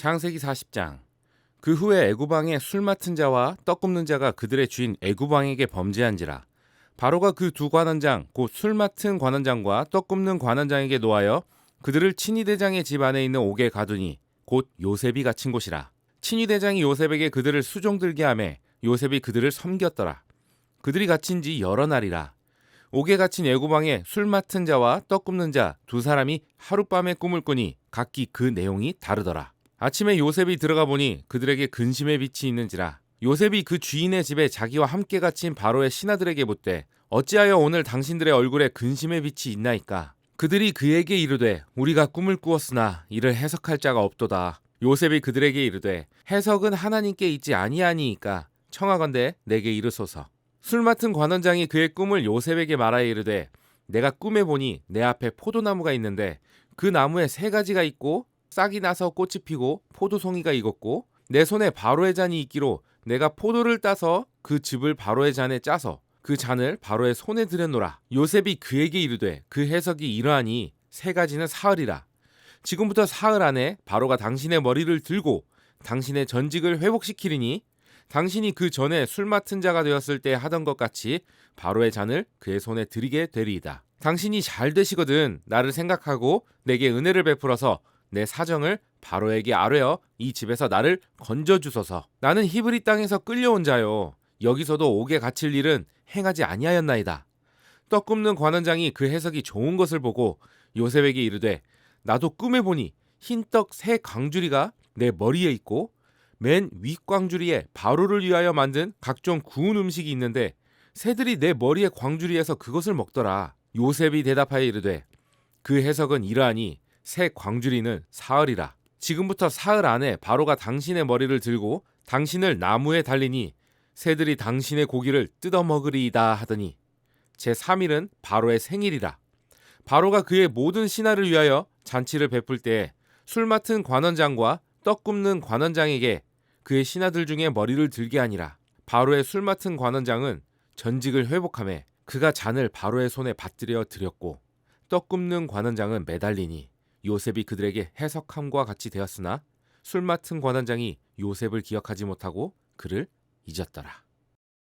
창세기 40장. 그 후에 애굽왕의 술 맡은 자와 떡 굽는 자가 그들의 주인 애굽왕에게 범죄한지라. 바로가 그 두 관원장 곧 술 맡은 관원장과 떡 굽는 관원장에게 노하여 그들을 친위대장의 집 안에 있는 옥에 가두니 곧 요셉이 갇힌 곳이라. 친위대장이 요셉에게 그들을 수종들게 하매 요셉이 그들을 섬겼더라. 그들이 갇힌 지 여러 날이라. 옥에 갇힌 애굽왕의 술 맡은 자와 떡 굽는 자 두 사람이 하룻밤에 꿈을 꾸니 각기 그 내용이 다르더라. 아침에 요셉이 들어가 보니 그들에게 근심의 빛이 있는지라. 요셉이 그 주인의 집에 자기와 함께 갇힌 바로의 신하들에게 묻되 어찌하여 오늘 당신들의 얼굴에 근심의 빛이 있나이까. 그들이 그에게 이르되 우리가 꿈을 꾸었으나 이를 해석할 자가 없도다. 요셉이 그들에게 이르되 해석은 하나님께 있지 아니하니이까 청하건대 내게 이르소서. 술 맡은 관원장이 그의 꿈을 요셉에게 말하여 이르되 내가 꿈에 보니 내 앞에 포도나무가 있는데 그 나무에 세 가지가 있고 싹이 나서 꽃이 피고 포도송이가 익었고 내 손에 바로의 잔이 있기로 내가 포도를 따서 그 즙을 바로의 잔에 짜서 그 잔을 바로의 손에 들여노라. 요셉이 그에게 이르되 그 해석이 이러하니 세 가지는 사흘이라. 지금부터 사흘 안에 바로가 당신의 머리를 들고 당신의 전직을 회복시키리니 당신이 그 전에 술 맡은 자가 되었을 때 하던 것 같이 바로의 잔을 그의 손에 드리게 되리이다. 당신이 잘 되시거든 나를 생각하고 내게 은혜를 베풀어서 내 사정을 바로에게 아뢰어 이 집에서 나를 건져주소서. 나는 히브리 땅에서 끌려온 자요 여기서도 옥에 갇힐 일은 행하지 아니하였나이다. 떡 굽는 관원장이 그 해석이 좋은 것을 보고 요셉에게 이르되 나도 꿈에 보니 흰떡 세 광주리가 내 머리에 있고 맨 윗광주리에 바로를 위하여 만든 각종 구운 음식이 있는데 새들이 내 머리의 광주리에서 그것을 먹더라. 요셉이 대답하여 이르되 그 해석은 이러하니 새 광주리는 사흘이라. 지금부터 사흘 안에 바로가 당신의 머리를 들고 당신을 나무에 달리니 새들이 당신의 고기를 뜯어먹으리이다 하더니 제3일은 바로의 생일이라. 바로가 그의 모든 신하를 위하여 잔치를 베풀 때에 술 맡은 관원장과 떡 굽는 관원장에게 그의 신하들 중에 머리를 들게 하니라. 바로의 술 맡은 관원장은 전직을 회복하며 그가 잔을 바로의 손에 받들여 드렸고 떡 굽는 관원장은 매달리니 요셉이 그들에게 해석함과 같이 되었으나 술 맡은 관원장이 요셉을 기억하지 못하고 그를 잊었더라.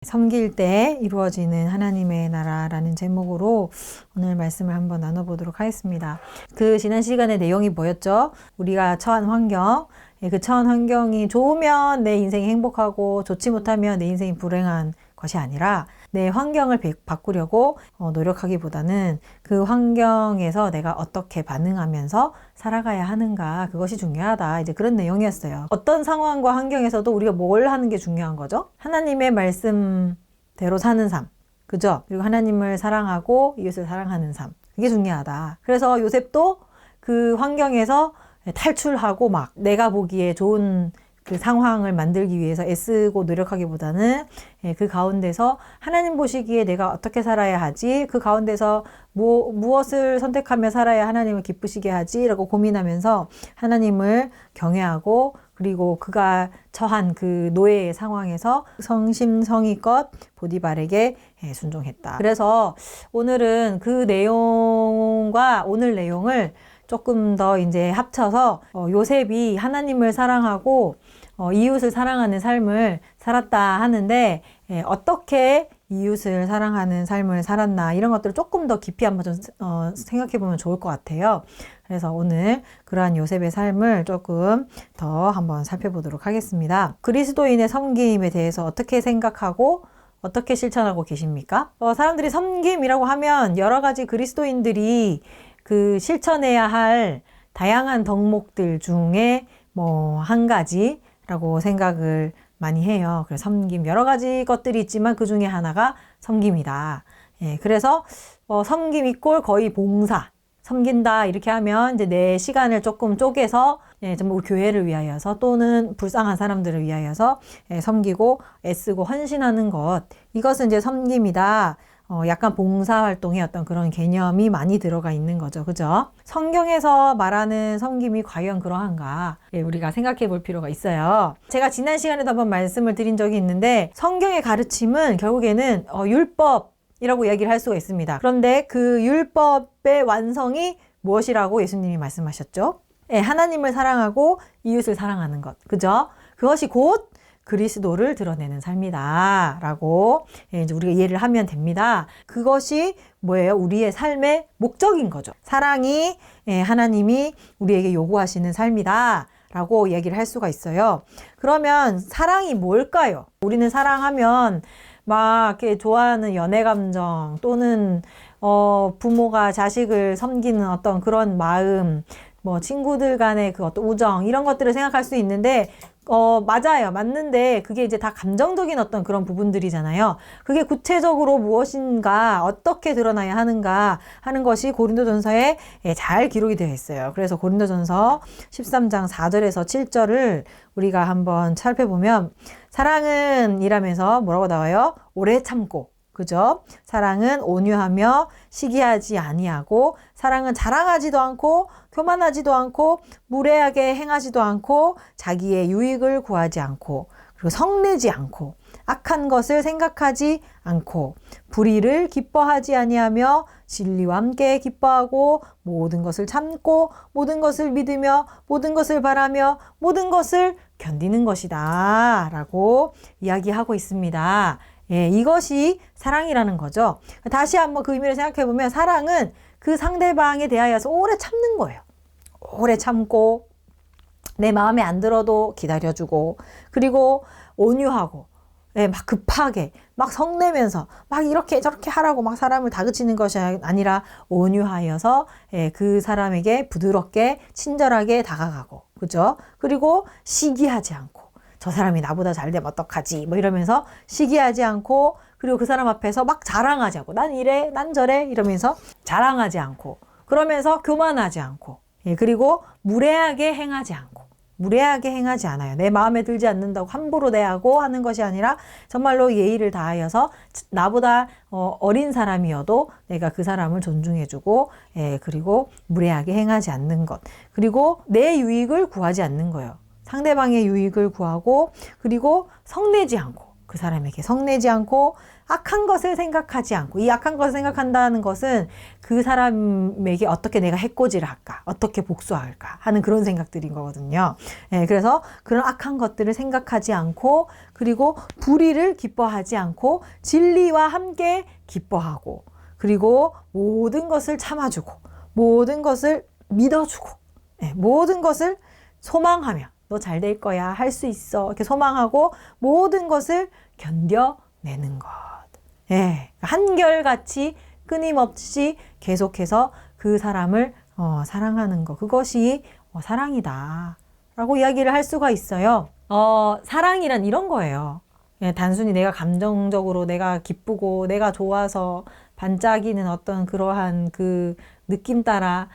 섬길 때 이루어지는 하나님의 나라라는 제목으로 오늘 말씀을 한번 나눠보도록 하겠습니다. 그 지난 시간의 내용이 뭐였죠? 우리가 처한 환경, 그 처한 환경이 좋으면 내 인생이 행복하고 좋지 못하면 내 인생이 불행한 것이 아니라 내 환경을 바꾸려고 노력하기보다는 그 환경에서 내가 어떻게 반응하면서 살아가야 하는가, 그것이 중요하다. 이제 그런 내용이었어요. 어떤 상황과 환경에서도 우리가 뭘 하는 게 중요한 거죠? 하나님의 말씀대로 사는 삶, 그죠? 그리고 하나님을 사랑하고 이웃을 사랑하는 삶, 그게 중요하다. 그래서 요셉도 그 환경에서 탈출하고 막 내가 보기에 좋은 그 상황을 만들기 위해서 애쓰고 노력하기보다는 그 가운데서 하나님 보시기에 내가 어떻게 살아야 하지? 그 가운데서 무엇을 선택하며 살아야 하나님을 기쁘시게 하지? 라고 고민하면서 하나님을 경외하고 그리고 그가 처한 그 노예의 상황에서 성심성의껏 보디발에게 순종했다. 그래서 오늘은 그 내용과 오늘 내용을 조금 더 이제 합쳐서 요셉이 하나님을 사랑하고 이웃을 사랑하는 삶을 살았다 하는데 어떻게 이웃을 사랑하는 삶을 살았나 이런 것들을 조금 더 깊이 한번 좀 생각해 보면 좋을 것 같아요. 그래서 오늘 그러한 요셉의 삶을 조금 더 한번 살펴보도록 하겠습니다. 그리스도인의 섬김에 대해서 어떻게 생각하고 어떻게 실천하고 계십니까? 사람들이 섬김이라고 하면 여러 가지 그리스도인들이 그 실천해야 할 다양한 덕목들 중에 뭐 한 가지라고 생각을 많이 해요. 그래서 섬김 여러 가지 것들이 있지만 그 중에 하나가 섬김이다. 그래서 섬김 이꼴 거의 봉사. 섬긴다 이렇게 하면 이제 내 시간을 조금 쪼개서 전부 교회를 위하여서 또는 불쌍한 사람들을 위하여서 섬기고 애쓰고 헌신하는 것, 이것은 이제 섬김이다. 약간 봉사활동의 어떤 그런 개념이 많이 들어가 있는 거죠. 그죠? 성경에서 말하는 섬김이 과연 그러한가? 우리가 생각해 볼 필요가 있어요. 제가 지난 시간에도 한번 말씀을 드린 적이 있는데 성경의 가르침은 결국에는 율법이라고 이야기를 할 수가 있습니다. 그런데 그 율법의 완성이 무엇이라고 예수님이 말씀하셨죠? 하나님을 사랑하고 이웃을 사랑하는 것. 그죠? 그것이 곧 그리스도를 드러내는 삶이다. 라고 이제 우리가 이해를 하면 됩니다. 그것이 뭐예요? 우리의 삶의 목적인 거죠. 사랑이 하나님이 우리에게 요구하시는 삶이다. 라고 얘기를 할 수가 있어요. 그러면 사랑이 뭘까요? 우리는 사랑하면 막 이렇게 좋아하는 연애 감정 또는 부모가 자식을 섬기는 어떤 그런 마음, 뭐 친구들 간의 그 어떤 우정 이런 것들을 생각할 수 있는데 맞아요. 맞는데 그게 이제 다 감정적인 어떤 그런 부분들이잖아요. 그게 구체적으로 무엇인가 어떻게 드러나야 하는가 하는 것이 고린도전서에 잘 기록이 되어 있어요. 그래서 고린도전서 13장 4절에서 7절을 우리가 한번 살펴보면 사랑은 이라면서 뭐라고 나와요? 오래 참고 그죠? 사랑은 온유하며 시기하지 아니하고 사랑은 자랑하지도 않고 교만하지도 않고 무례하게 행하지도 않고 자기의 유익을 구하지 않고 그리고 성내지 않고 악한 것을 생각하지 않고 불의를 기뻐하지 아니하며 진리와 함께 기뻐하고 모든 것을 참고 모든 것을 믿으며 모든 것을 바라며 모든 것을 견디는 것이다 라고 이야기하고 있습니다. 이것이 사랑이라는 거죠. 다시 한번 그 의미를 생각해 보면 사랑은 그 상대방에 대하여서 오래 참는 거예요. 오래 참고 내 마음에 안 들어도 기다려주고 그리고 온유하고 막 급하게 막 성내면서 막 이렇게 저렇게 하라고 막 사람을 다그치는 것이 아니라 온유하여서 그 사람에게 부드럽게 친절하게 다가가고 그죠? 그리고 시기하지 않고 저 사람이 나보다 잘 되면 어떡하지? 뭐 이러면서 시기하지 않고 그리고 그 사람 앞에서 막 자랑하지 않고 난 이래 난 저래 이러면서 자랑하지 않고 그러면서 교만하지 않고 그리고 무례하게 행하지 않아요. 내 마음에 들지 않는다고 함부로 대하고 하는 것이 아니라 정말로 예의를 다하여서 나보다 어린 사람이어도 내가 그 사람을 존중해주고 그리고 무례하게 행하지 않는 것 그리고 내 유익을 구하지 않는 거예요. 상대방의 유익을 구하고 그리고 성내지 않고 그 사람에게 성내지 않고 악한 것을 생각하지 않고 이 악한 것을 생각한다는 것은 그 사람에게 어떻게 내가 해코지를 할까 어떻게 복수할까 하는 그런 생각들인 거거든요. 그래서 그런 악한 것들을 생각하지 않고 그리고 불의를 기뻐하지 않고 진리와 함께 기뻐하고 그리고 모든 것을 참아주고 모든 것을 믿어주고 모든 것을 소망하며 너 잘 될 거야. 할 수 있어. 이렇게 소망하고 모든 것을 견뎌내는 것. 한결같이 끊임없이 계속해서 그 사람을 사랑하는 것. 그것이 사랑이다. 라고 이야기를 할 수가 있어요. 사랑이란 이런 거예요. 단순히 내가 감정적으로 내가 기쁘고 내가 좋아서 반짝이는 어떤 그러한 그 느낌 따라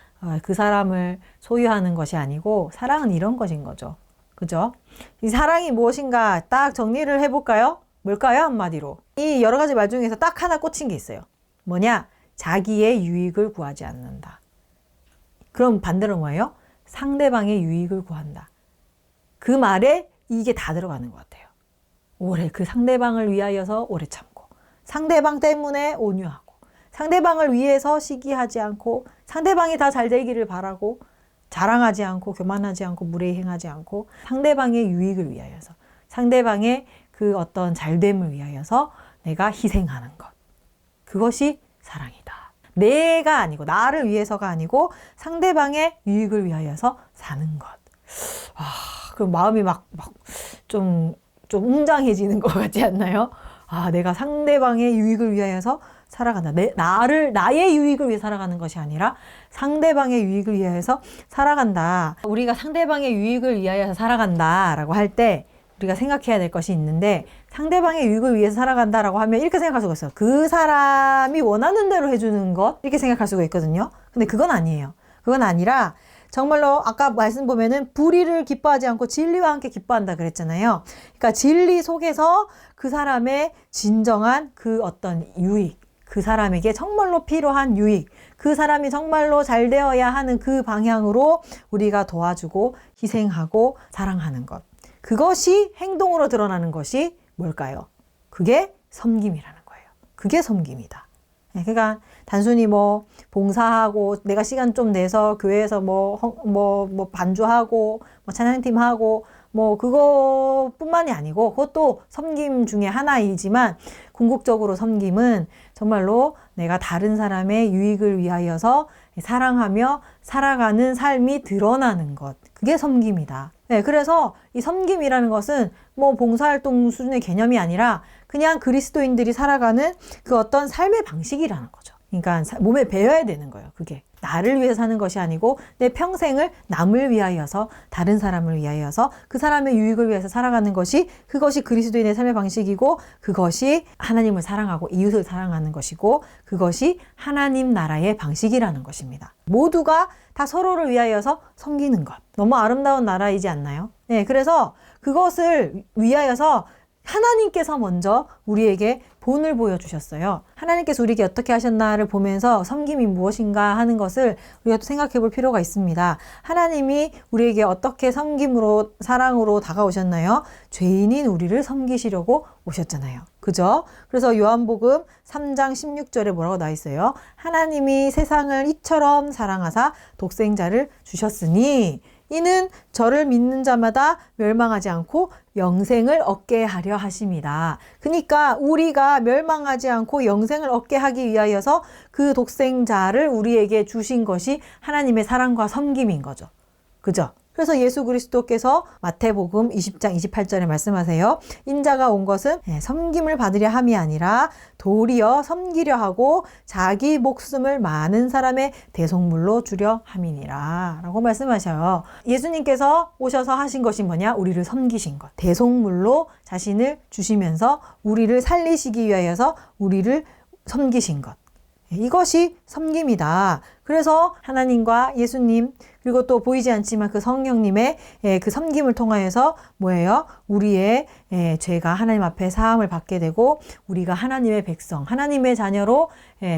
그 사람을 소유하는 것이 아니고 사랑은 이런 것인 거죠. 그죠? 이 사랑이 무엇인가 딱 정리를 해볼까요? 뭘까요? 한마디로. 이 여러 가지 말 중에서 딱 하나 꽂힌 게 있어요. 뭐냐? 자기의 유익을 구하지 않는다. 그럼 반대로 뭐예요? 상대방의 유익을 구한다. 그 말에 이게 다 들어가는 것 같아요. 오래 그 상대방을 위하여서 오래 참고 상대방 때문에 온유하고 상대방을 위해서 시기하지 않고 상대방이 다 잘 되기를 바라고 자랑하지 않고 교만하지 않고 무례히 행하지 않고 상대방의 유익을 위하여서 상대방의 그 어떤 잘됨을 위하여서 내가 희생하는 것. 그것이 사랑이다. 내가 아니고 나를 위해서가 아니고 상대방의 유익을 위하여서 사는 것. 그럼 마음이 좀 웅장해지는 것 같지 않나요? 내가 상대방의 유익을 위하여서 살아간다. 나의 유익을 위해 살아가는 것이 아니라 상대방의 유익을 위해서 살아간다. 우리가 상대방의 유익을 위하여서 살아간다라고 할 때 우리가 생각해야 될 것이 있는데 상대방의 유익을 위해서 살아간다라고 하면 이렇게 생각할 수가 있어요. 그 사람이 원하는 대로 해주는 것 이렇게 생각할 수가 있거든요. 근데 그건 아니에요. 그건 아니라 정말로 아까 말씀 보면은 불의를 기뻐하지 않고 진리와 함께 기뻐한다 그랬잖아요. 그러니까 진리 속에서 그 사람의 진정한 그 어떤 유익, 그 사람에게 정말로 필요한 유익, 그 사람이 정말로 잘 되어야 하는 그 방향으로 우리가 도와주고 희생하고 사랑하는 것. 그것이 행동으로 드러나는 것이 뭘까요? 그게 섬김이라는 거예요. 그게 섬김이다. 그러니까 단순히 뭐 봉사하고 내가 시간 좀 내서 교회에서 뭐 반주하고 뭐 찬양팀 하고 뭐 그거뿐만이 아니고 그것도 섬김 중에 하나이지만 궁극적으로 섬김은 정말로 내가 다른 사람의 유익을 위하여서 사랑하며 살아가는 삶이 드러나는 것. 그게 섬김이다. 네, 그래서 이 섬김이라는 것은 뭐 봉사활동 수준의 개념이 아니라 그냥 그리스도인들이 살아가는 그 어떤 삶의 방식이라는 거죠. 그러니까 몸에 배어야 되는 거예요. 그게 나를 위해서 사는 것이 아니고 내 평생을 남을 위하여서 다른 사람을 위하여서 그 사람의 유익을 위해서 살아가는 것이 그것이 그리스도인의 삶의 방식이고 그것이 하나님을 사랑하고 이웃을 사랑하는 것이고 그것이 하나님 나라의 방식이라는 것입니다. 모두가 다 서로를 위하여서 섬기는 것. 너무 아름다운 나라이지 않나요? 네, 그래서 그것을 위하여서 하나님께서 먼저 우리에게 본을 보여주셨어요. 하나님께서 우리에게 어떻게 하셨나를 보면서 섬김이 무엇인가 하는 것을 우리가 또 생각해 볼 필요가 있습니다. 하나님이 우리에게 어떻게 섬김으로 사랑으로 다가오셨나요? 죄인인 우리를 섬기시려고 오셨잖아요. 그죠? 그래서 요한복음 3장 16절에 뭐라고 나와 있어요? 하나님이 세상을 이처럼 사랑하사 독생자를 주셨으니 이는 저를 믿는 자마다 멸망하지 않고 영생을 얻게 하려 하심이다. 그러니까 우리가 멸망하지 않고 영생을 얻게 하기 위하여서 그 독생자를 우리에게 주신 것이 하나님의 사랑과 섬김인 거죠. 그죠? 그래서 예수 그리스도께서 마태복음 20장 28절에 말씀하세요. 인자가 온 것은 섬김을 받으려 함이 아니라 도리어 섬기려 하고 자기 목숨을 많은 사람의 대속물로 주려 함이니라 라고 말씀하셔요. 예수님께서 오셔서 하신 것이 뭐냐? 우리를 섬기신 것. 대속물로 자신을 주시면서 우리를 살리시기 위하여서 우리를 섬기신 것. 이것이 섬김이다. 그래서 하나님과 예수님 그리고 또 보이지 않지만 그 성령님의 그 섬김을 통하여서 뭐예요? 우리의 죄가 하나님 앞에 사함을 받게 되고 우리가 하나님의 백성, 하나님의 자녀로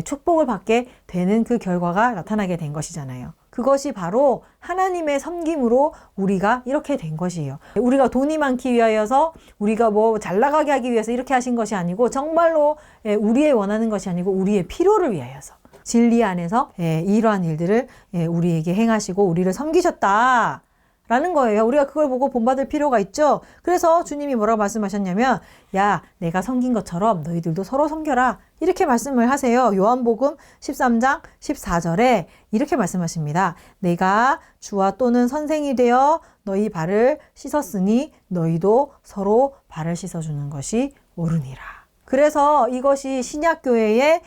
축복을 받게 되는 그 결과가 나타나게 된 것이잖아요. 그것이 바로 하나님의 섬김으로 우리가 이렇게 된 것이에요. 우리가 돈이 많기 위하여서 우리가 뭐 잘 나가게 하기 위해서 이렇게 하신 것이 아니고 정말로 우리의 원하는 것이 아니고 우리의 필요를 위하여서 진리 안에서 이러한 일들을 우리에게 행하시고 우리를 섬기셨다. 라는 거예요. 우리가 그걸 보고 본받을 필요가 있죠. 그래서 주님이 뭐라고 말씀하셨냐면 야 내가 섬긴 것처럼 너희들도 서로 섬겨라. 이렇게 말씀을 하세요. 요한복음 13장 14절에 이렇게 말씀하십니다. 내가 주와 또는 선생이 되어 너희 발을 씻었으니 너희도 서로 발을 씻어주는 것이 옳으니라. 그래서 이것이 신약교회의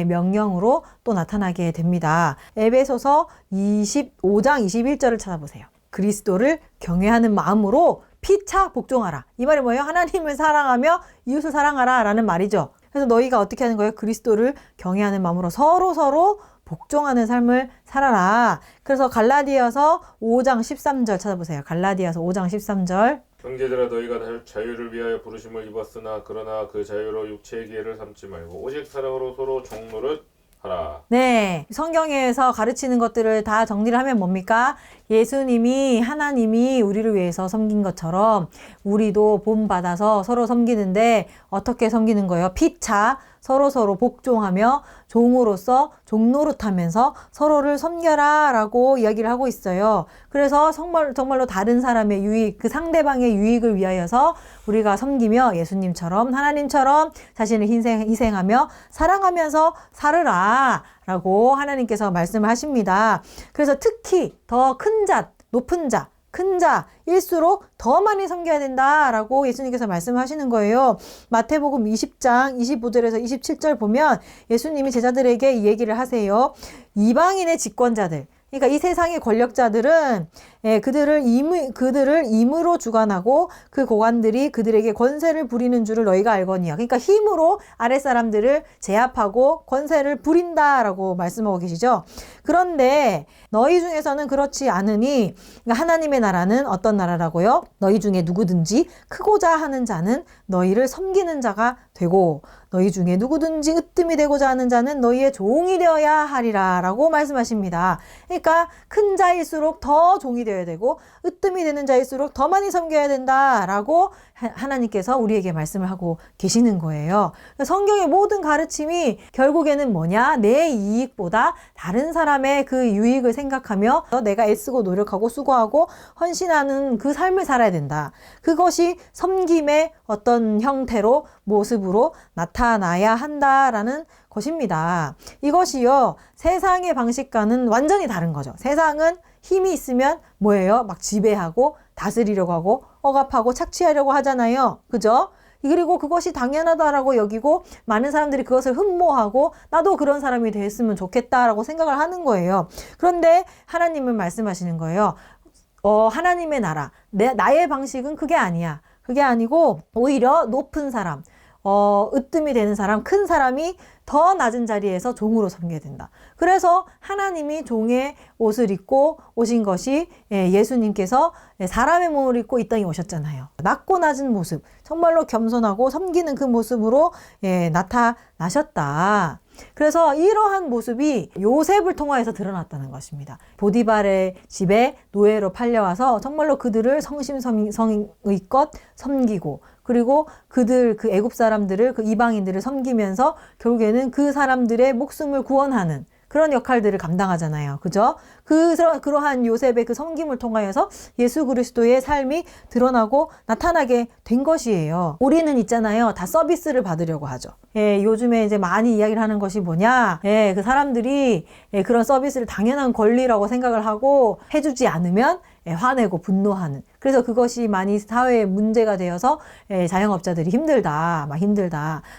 명령으로 또 나타나게 됩니다. 에베소서 25장 21절을 찾아보세요. 그리스도를 경외하는 마음으로 피차 복종하라. 이 말이 뭐예요? 하나님을 사랑하며 이웃을 사랑하라 라는 말이죠. 그래서 너희가 어떻게 하는 거예요? 그리스도를 경외하는 마음으로 서로 복종하는 삶을 살아라. 그래서 갈라디아서 5장 13절 찾아보세요. 갈라디아서 5장 13절. 형제들아 너희가 자유를 위하여 부르심을 입었으나 그러나 그 자유로 육체의 기회를 삼지 말고 오직 사랑으로 서로 종노릇 하라. 네, 성경에서 가르치는 것들을 다 정리를 하면 뭡니까? 예수님이 하나님이 우리를 위해서 섬긴 것처럼 우리도 본받아서 서로 섬기는데 어떻게 섬기는 거예요? 피차 서로 복종하며 종으로서 종노릇하면서 서로를 섬겨라 라고 이야기를 하고 있어요. 그래서 정말로 다른 사람의 유익, 그 상대방의 유익을 위하여서 우리가 섬기며 예수님처럼 하나님처럼 자신을 희생하며 사랑하면서 살으라 라고 하나님께서 말씀을 하십니다. 그래서 특히 더 큰 자, 높은 자, 큰 자일수록 더 많이 섬겨야 된다라고 예수님께서 말씀하시는 거예요. 마태복음 20장 25절에서 27절 보면 예수님이 제자들에게 이 얘기를 하세요. 이방인의 집권자들, 그러니까 이 세상의 권력자들은 그들을 임으로 주관하고 그 고관들이 그들에게 권세를 부리는 줄을 너희가 알거니와. 그러니까 힘으로 아랫사람들을 제압하고 권세를 부린다라고 말씀하고 계시죠. 그런데 너희 중에서는 그렇지 않으니, 그러니까 하나님의 나라는 어떤 나라라고요? 너희 중에 누구든지 크고자 하는 자는 너희를 섬기는 자가 되고 너희 중에 누구든지 으뜸이 되고자 하는 자는 너희의 종이 되어야 하리라 라고 말씀하십니다. 그러니까 큰 자일수록 더 종이 되어야 되고 으뜸이 되는 자일수록 더 많이 섬겨야 된다라고 하나님께서 우리에게 말씀을 하고 계시는 거예요. 성경의 모든 가르침이 결국에는 뭐냐? 내 이익보다 다른 사람의 그 유익을 생각하며 내가 애쓰고 노력하고 수고하고 헌신하는 그 삶을 살아야 된다. 그것이 섬김의 어떤 형태로 모습으로 나타나야 한다라는 것입니다. 이것이요, 세상의 방식과는 완전히 다른 거죠. 세상은 힘이 있으면 뭐예요? 막 지배하고 다스리려고 하고 억압하고 착취하려고 하잖아요. 그죠? 그리고 그것이 당연하다라고 여기고 많은 사람들이 그것을 흠모하고 나도 그런 사람이 됐으면 좋겠다라고 생각을 하는 거예요. 그런데 하나님은 말씀하시는 거예요. 하나님의 나라, 나의 방식은 그게 아니야. 그게 아니고 오히려 높은 사람, 으뜸이 되는 사람, 큰 사람이 더 낮은 자리에서 종으로 섬겨야 된다. 그래서 하나님이 종의 옷을 입고 오신 것이 예수님께서 사람의 몸을 입고 이 땅에 오셨잖아요. 낮고 낮은 모습, 정말로 겸손하고 섬기는 그 모습으로 나타나셨다. 그래서 이러한 모습이 요셉을 통하여서 드러났다는 것입니다. 보디발의 집에 노예로 팔려와서 정말로 그들을 성심성의껏 섬기고 그리고 그 애굽 사람들을 그 이방인들을 섬기면서 결국에는 그 사람들의 목숨을 구원하는 그런 역할들을 감당하잖아요. 그죠? 그러한 요셉의 그 섬김을 통하여서 예수 그리스도의 삶이 드러나고 나타나게 된 것이에요. 우리는 있잖아요. 다 서비스를 받으려고 하죠. 요즘에 이제 많이 이야기를 하는 것이 뭐냐? 그 사람들이 그런 서비스를 당연한 권리라고 생각을 하고 해주지 않으면 화내고 분노하는. 그래서 그것이 많이 사회에 문제가 되어서 자영업자들이 힘들다.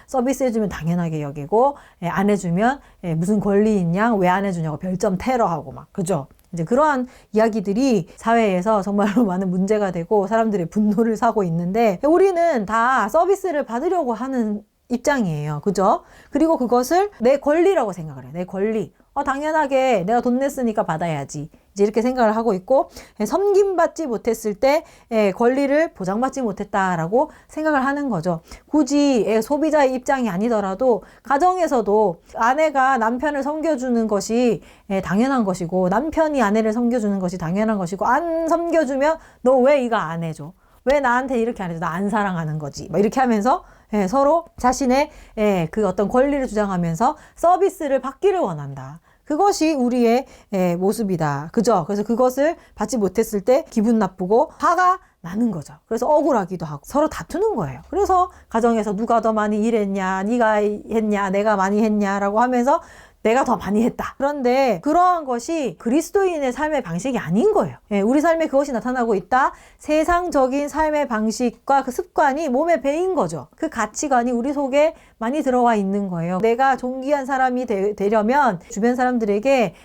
서비스 해주면 당연하게 여기고 안 해주면 무슨 권리 있냐? 왜 안 해주냐고 별점 테러하고 막. 그죠? 이제 그러한 이야기들이 사회에서 정말로 많은 문제가 되고 사람들의 분노를 사고 있는데 우리는 다 서비스를 받으려고 하는 입장이에요. 그죠? 그리고 그것을 내 권리라고 생각을 해요. 내 권리. 당연하게 내가 돈 냈으니까 받아야지. 이제 이렇게 생각을 하고 있고, 섬김받지 못했을 때 권리를 보장받지 못했다라고 생각을 하는 거죠. 굳이 소비자의 입장이 아니더라도 가정에서도 아내가 남편을 섬겨주는 것이 당연한 것이고 남편이 아내를 섬겨주는 것이 당연한 것이고 안 섬겨주면 너 왜 이거 안 해줘? 왜 나한테 이렇게 안 해줘? 나 안 사랑하는 거지. 막 이렇게 하면서 서로 자신의 그 어떤 권리를 주장하면서 서비스를 받기를 원한다. 그것이 우리의 모습이다. 그죠? 그래서 그것을 받지 못했을 때 기분 나쁘고 화가 나는 거죠. 그래서 억울하기도 하고 서로 다투는 거예요. 그래서 가정에서 누가 더 많이 일했냐, 네가 했냐, 내가 많이 했냐라고 하면서 내가 더 많이 했다. 그런데 그러한 것이 그리스도인의 삶의 방식이 아닌 거예요. 우리 삶에 그것이 나타나고 있다. 세상적인 삶의 방식과 그 습관이 몸에 배인 거죠. 그 가치관이 우리 속에 많이 들어와 있는 거예요. 내가 존귀한 사람이 되려면 주변 사람들에게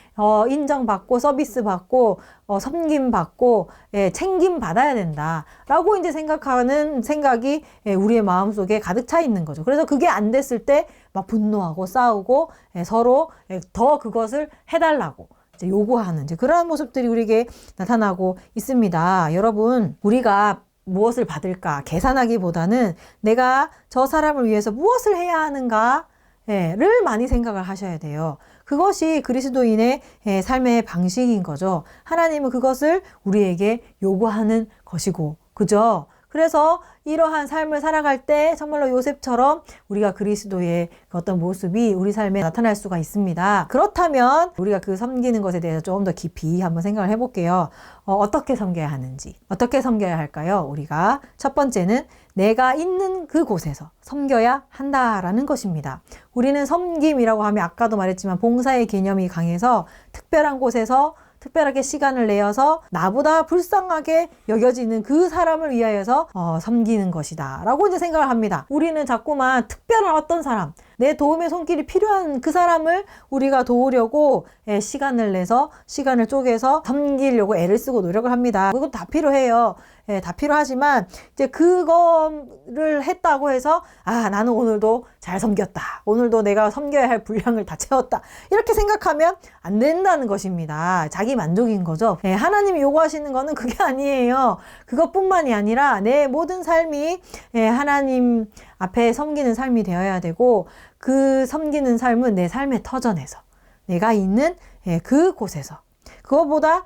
인정받고 서비스받고 섬김받고 챙김받아야 된다라고 이제 생각하는 생각이 우리의 마음속에 가득 차 있는 거죠. 그래서 그게 안 됐을 때 막 분노하고 싸우고 서로 더 그것을 해달라고 이제 요구하는 이제 그러한 모습들이 우리에게 나타나고 있습니다. 여러분, 우리가 무엇을 받을까 계산하기보다는 내가 저 사람을 위해서 무엇을 해야 하는가를 많이 생각을 하셔야 돼요. 그것이 그리스도인의 삶의 방식인 거죠. 하나님은 그것을 우리에게 요구하는 것이고, 그죠? 그래서 이러한 삶을 살아갈 때 정말로 요셉처럼 우리가 그리스도의 어떤 모습이 우리 삶에 나타날 수가 있습니다. 그렇다면 우리가 그 섬기는 것에 대해서 조금 더 깊이 한번 생각을 해볼게요. 어떻게 섬겨야 하는지, 어떻게 섬겨야 할까요? 우리가 첫 번째는 내가 있는 그곳에서 섬겨야 한다라는 것입니다. 우리는 섬김이라고 하면 아까도 말했지만 봉사의 개념이 강해서 특별한 곳에서 특별하게 시간을 내어서 나보다 불쌍하게 여겨지는 그 사람을 위하여서 섬기는 것이다 라고 이제 생각을 합니다. 우리는 자꾸만 특별한 어떤 사람, 내 도움의 손길이 필요한 그 사람을 우리가 도우려고 시간을 내서 시간을 쪼개서 섬기려고 애를 쓰고 노력을 합니다. 그것도 다 필요해요. 다 필요하지만 이제 그거를 했다고 해서 나는 오늘도 잘 섬겼다. 오늘도 내가 섬겨야 할 분량을 다 채웠다. 이렇게 생각하면 안 된다는 것입니다. 자기 만족인 거죠. 하나님이 요구하시는 거는 그게 아니에요. 그것뿐만이 아니라 내 모든 삶이 하나님 앞에 섬기는 삶이 되어야 되고 그 섬기는 삶은 내 삶의 터전에서 내가 있는 그곳에서 그것보다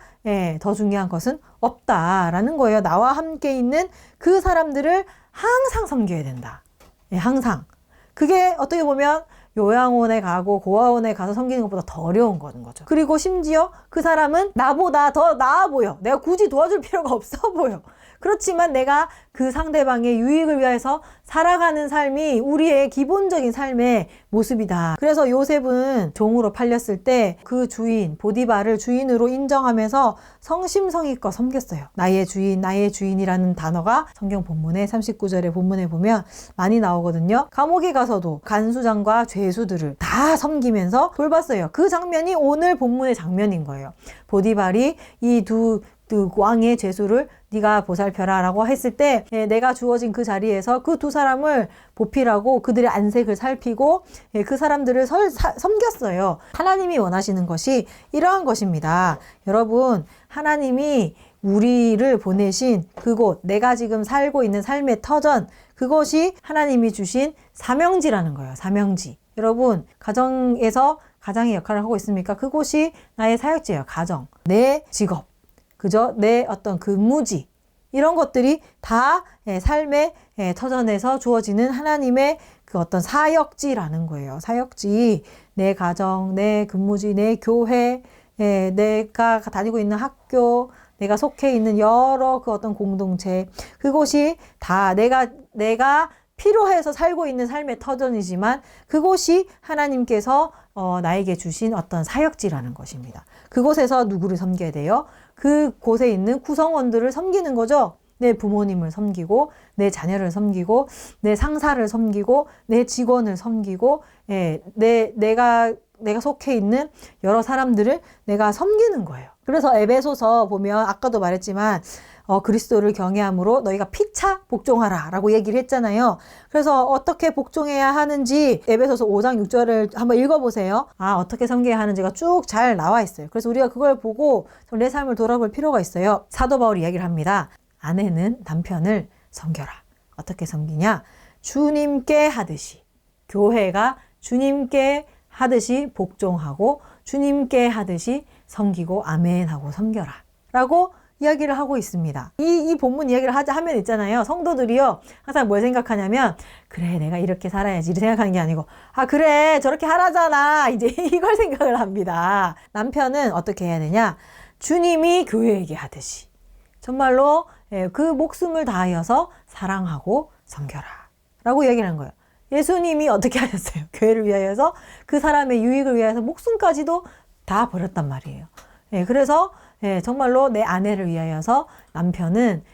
더 중요한 것은 없다라는 거예요. 나와 함께 있는 그 사람들을 항상 섬겨야 된다. 예, 항상. 그게 어떻게 보면 요양원에 가고 고아원에 가서 섬기는 것보다 더 어려운 거죠. 그리고 심지어 그 사람은 나보다 더 나아 보여. 내가 굳이 도와줄 필요가 없어 보여. 그렇지만 내가 그 상대방의 유익을 위해서 살아가는 삶이 우리의 기본적인 삶의 모습이다. 그래서 요셉은 종으로 팔렸을 때 그 주인 보디발을 주인으로 인정하면서 성심성의껏 섬겼어요. 나의 주인, 나의 주인이라는 단어가 성경 본문의 39절의 본문에 보면 많이 나오거든요. 감옥에 가서도 간수장과 죄수들을 다 섬기면서 돌봤어요. 그 장면이 오늘 본문의 장면인 거예요. 보디발이 이 두 왕의 죄수를 네가 보살펴라 라고 했을 때 내가 주어진 그 자리에서 그 두 사람을 보필하고 그들의 안색을 살피고 그 사람들을 섬겼어요. 하나님이 원하시는 것이 이러한 것입니다. 여러분, 하나님이 우리를 보내신 그곳, 내가 지금 살고 있는 삶의 터전, 그것이 하나님이 주신 사명지라는 거예요. 사명지. 여러분, 가정에서 가장의 역할을 하고 있습니까? 그곳이 나의 사역지예요. 가정, 내 직업, 그저 내 어떤 근무지, 이런 것들이 다 삶의 터전에서 주어지는 하나님의 그 어떤 사역지라는 거예요. 사역지, 내 가정, 내 근무지, 내 교회, 내가 다니고 있는 학교, 내가 속해 있는 여러 그 어떤 공동체, 그곳이 다 내가 필요해서 살고 있는 삶의 터전이지만 그곳이 하나님께서 나에게 주신 어떤 사역지라는 것입니다. 그곳에서 누구를 섬겨야 돼요? 그곳에 있는 구성원들을 섬기는 거죠. 내 부모님을 섬기고, 내 자녀를 섬기고, 내 상사를 섬기고, 내 직원을 섬기고, 내가 속해 있는 여러 사람들을 내가 섬기는 거예요. 그래서 에베소서 보면 아까도 말했지만 그리스도를 경외함으로 너희가 피차 복종하라 라고 얘기를 했잖아요. 그래서 어떻게 복종해야 하는지 에베소서 5장 6절을 한번 읽어보세요. 어떻게 섬겨야 하는지가 쭉 잘 나와 있어요. 그래서 우리가 그걸 보고 내 삶을 돌아볼 필요가 있어요. 사도 바울이 이야기를 합니다. 아내는 남편을 섬겨라. 어떻게 섬기냐? 주님께 하듯이, 교회가 주님께 하듯이 복종하고 주님께 하듯이 섬기고 아멘하고 섬겨라 라고 이야기를 하고 있습니다. 이 본문 이야기를 하면 있잖아요. 성도들이요, 항상 뭘 생각하냐면, 그래, 내가 이렇게 살아야지. 이렇게 생각하는 게 아니고, 그래, 저렇게 하라잖아. 이제 이걸 생각을 합니다. 남편은 어떻게 해야 되냐? 주님이 교회에게 하듯이. 정말로 그 목숨을 다하여서 사랑하고 섬겨라. 라고 이야기를 한 거예요. 예수님이 어떻게 하셨어요? 교회를 위하여서 그 사람의 유익을 위해서 목숨까지도 다 버렸단 말이에요. 그래서 정말로 내 아내를 위하여서 남편은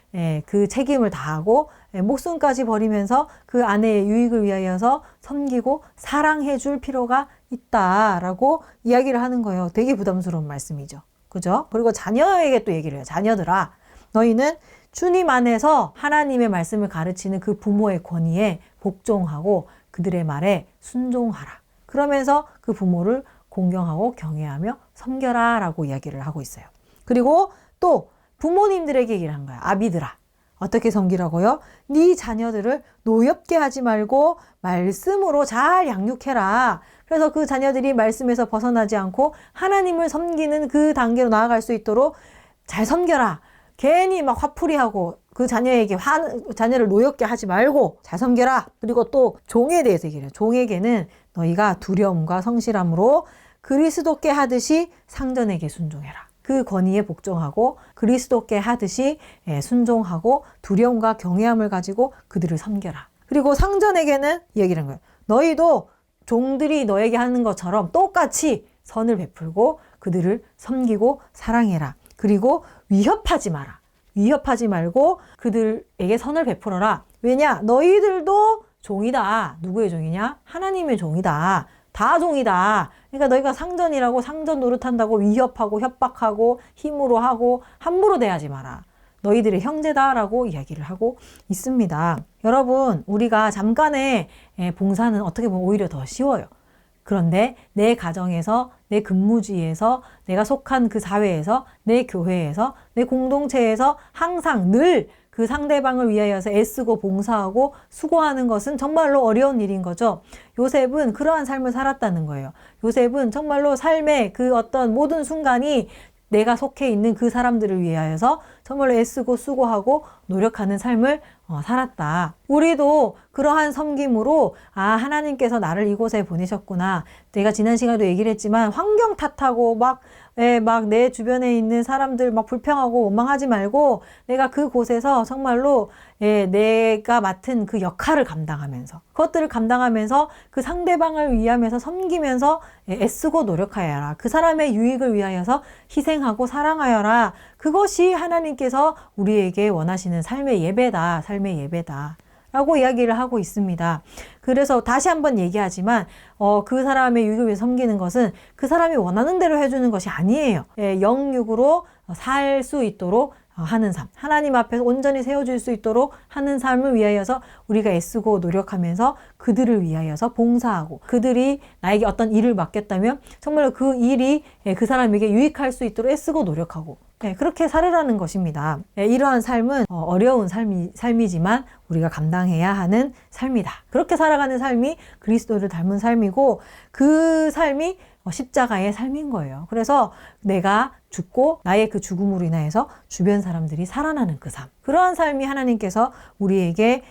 그 책임을 다하고 목숨까지 버리면서 그 아내의 유익을 위하여서 섬기고 사랑해 줄 필요가 있다라고 이야기를 하는 거예요. 되게 부담스러운 말씀이죠. 그죠? 그리고 자녀에게 또 얘기를 해요. 자녀들아, 너희는 주님 안에서 하나님의 말씀을 가르치는 그 부모의 권위에 복종하고 그들의 말에 순종하라. 그러면서 그 부모를 공경하고 경외하며 섬겨라 라고 이야기를 하고 있어요. 그리고 또 부모님들에게 얘기를 한 거야. 아비들아, 어떻게 섬기라고요? 네 자녀들을 노엽게 하지 말고 말씀으로 잘 양육해라. 그래서 그 자녀들이 말씀에서 벗어나지 않고 하나님을 섬기는 그 단계로 나아갈 수 있도록 잘 섬겨라. 괜히 막 화풀이하고 그 자녀에게 자녀를 노엽게 하지 말고 잘 섬겨라. 그리고 또 종에 대해서 얘기해요. 종에게는 너희가 두려움과 성실함으로 그리스도께 하듯이 상전에게 순종해라. 그 권위에 복종하고 그리스도께 하듯이 순종하고 두려움과 경외함을 가지고 그들을 섬겨라. 그리고 상전에게는 얘기를 한 거예요. 너희도 종들이 너에게 하는 것처럼 똑같이 선을 베풀고 그들을 섬기고 사랑해라. 그리고 위협하지 마라. 위협하지 말고 그들에게 선을 베풀어라. 왜냐? 너희들도 종이다. 누구의 종이냐? 하나님의 종이다. 다 종이다. 그러니까 너희가 상전이라고 상전 노릇한다고 위협하고 협박하고 힘으로 하고 함부로 대하지 마라. 너희들의 형제다라고 이야기를 하고 있습니다. 여러분, 우리가 잠깐의 봉사는 어떻게 보면 오히려 더 쉬워요. 그런데 내 가정에서, 내 근무지에서, 내가 속한 그 사회에서, 내 교회에서, 내 공동체에서 항상 늘 그 상대방을 위하여서 애쓰고 봉사하고 수고하는 것은 정말로 어려운 일인 거죠. 요셉은 그러한 삶을 살았다는 거예요. 요셉은 정말로 삶의 그 어떤 모든 순간이 내가 속해 있는 그 사람들을 위하여서 정말로 애쓰고 수고하고 노력하는 삶을 살았다. 우리도 그러한 섬김으로 하나님께서 나를 이곳에 보내셨구나. 내가 지난 시간에도 얘기를 했지만 환경 탓하고 막 내 주변에 있는 사람들 막 불평하고 원망하지 말고 내가 그곳에서 정말로 내가 맡은 그 역할을 감당하면서 그것들을 감당하면서 그 상대방을 위하면서 섬기면서 애쓰고 노력하여라. 그 사람의 유익을 위하여서 희생하고 사랑하여라. 그것이 하나님께서 우리에게 원하시는 삶의 예배다. 삶의 예배다. 라고 이야기를 하고 있습니다. 그래서 다시 한번 얘기하지만 그 사람의 유익을 위해 섬기는 것은 그 사람이 원하는 대로 해주는 것이 아니에요. 영육으로 살 수 있도록 하는 삶, 하나님 앞에서 온전히 세워질 수 있도록 하는 삶을 위하여서 우리가 애쓰고 노력하면서 그들을 위하여서 봉사하고 그들이 나에게 어떤 일을 맡겼다면 정말로 그 일이 그 사람에게 유익할 수 있도록 애쓰고 노력하고 그렇게 살으라는 것입니다. 이러한 삶은 어려운 삶이지만 우리가 감당해야 하는 삶이다. 그렇게 살아가는 삶이 그리스도를 닮은 삶이고 그 삶이 십자가의 삶인 거예요. 그래서 내가 죽고 나의 그 죽음으로 인하여서 주변 사람들이 살아나는 그 삶. 그러한 삶이 하나님께서 우리에게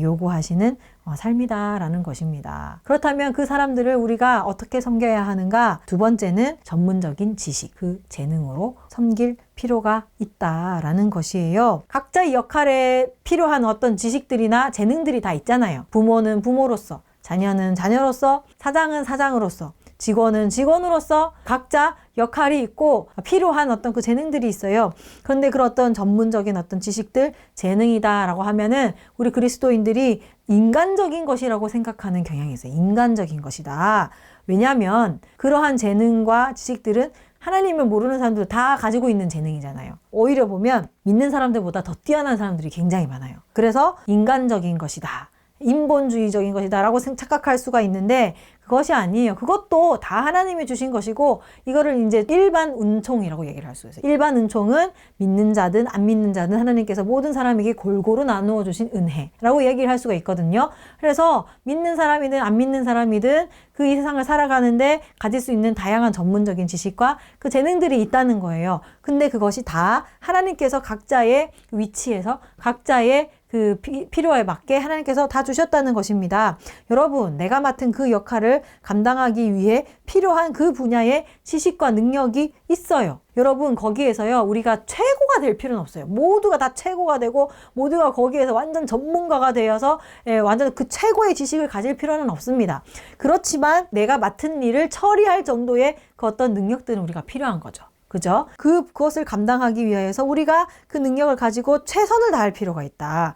요구하시는 삶이다라는 것입니다. 그렇다면 그 사람들을 우리가 어떻게 섬겨야 하는가? 두 번째는 전문적인 지식, 그 재능으로 섬길 필요가 있다라는 것이에요. 각자의 역할에 필요한 어떤 지식들이나 재능들이 다 있잖아요. 부모는 부모로서, 자녀는 자녀로서, 사장은 사장으로서, 직원은 직원으로서 각자 역할이 있고 필요한 어떤 그 재능들이 있어요. 그런데 그런 어떤 전문적인 어떤 지식들, 재능이다라고 하면은 우리 그리스도인들이 인간적인 것이라고 생각하는 경향이 있어요. 인간적인 것이다. 왜냐하면 그러한 재능과 지식들은 하나님을 모르는 사람들 다 가지고 있는 재능이잖아요. 오히려 보면 믿는 사람들보다 더 뛰어난 사람들이 굉장히 많아요. 그래서 인간적인 것이다. 인본주의적인 것이다 라고 착각할 수가 있는데 그것이 아니에요. 그것도 다 하나님이 주신 것이고 이거를 이제 일반 은총이라고 얘기를 할 수 있어요. 일반 은총은 믿는 자든 안 믿는 자든 하나님께서 모든 사람에게 골고루 나누어 주신 은혜라고 얘기를 할 수가 있거든요. 그래서 믿는 사람이든 안 믿는 사람이든 그 이 세상을 살아가는데 가질 수 있는 다양한 전문적인 지식과 그 재능들이 있다는 거예요. 근데 그것이 다 하나님께서 각자의 위치에서 각자의 그 필요에 맞게 하나님께서 다 주셨다는 것입니다. 여러분, 내가 맡은 그 역할을 감당하기 위해 필요한 그 분야의 지식과 능력이 있어요. 여러분, 거기에서요, 우리가 최고가 될 필요는 없어요. 모두가 다 최고가 되고, 모두가 거기에서 완전 전문가가 되어서, 완전 그 최고의 지식을 가질 필요는 없습니다. 그렇지만 내가 맡은 일을 처리할 정도의 그 어떤 능력들은 우리가 필요한 거죠. 그죠? 그것을 감당하기 위해서 우리가 그 능력을 가지고 최선을 다할 필요가 있다.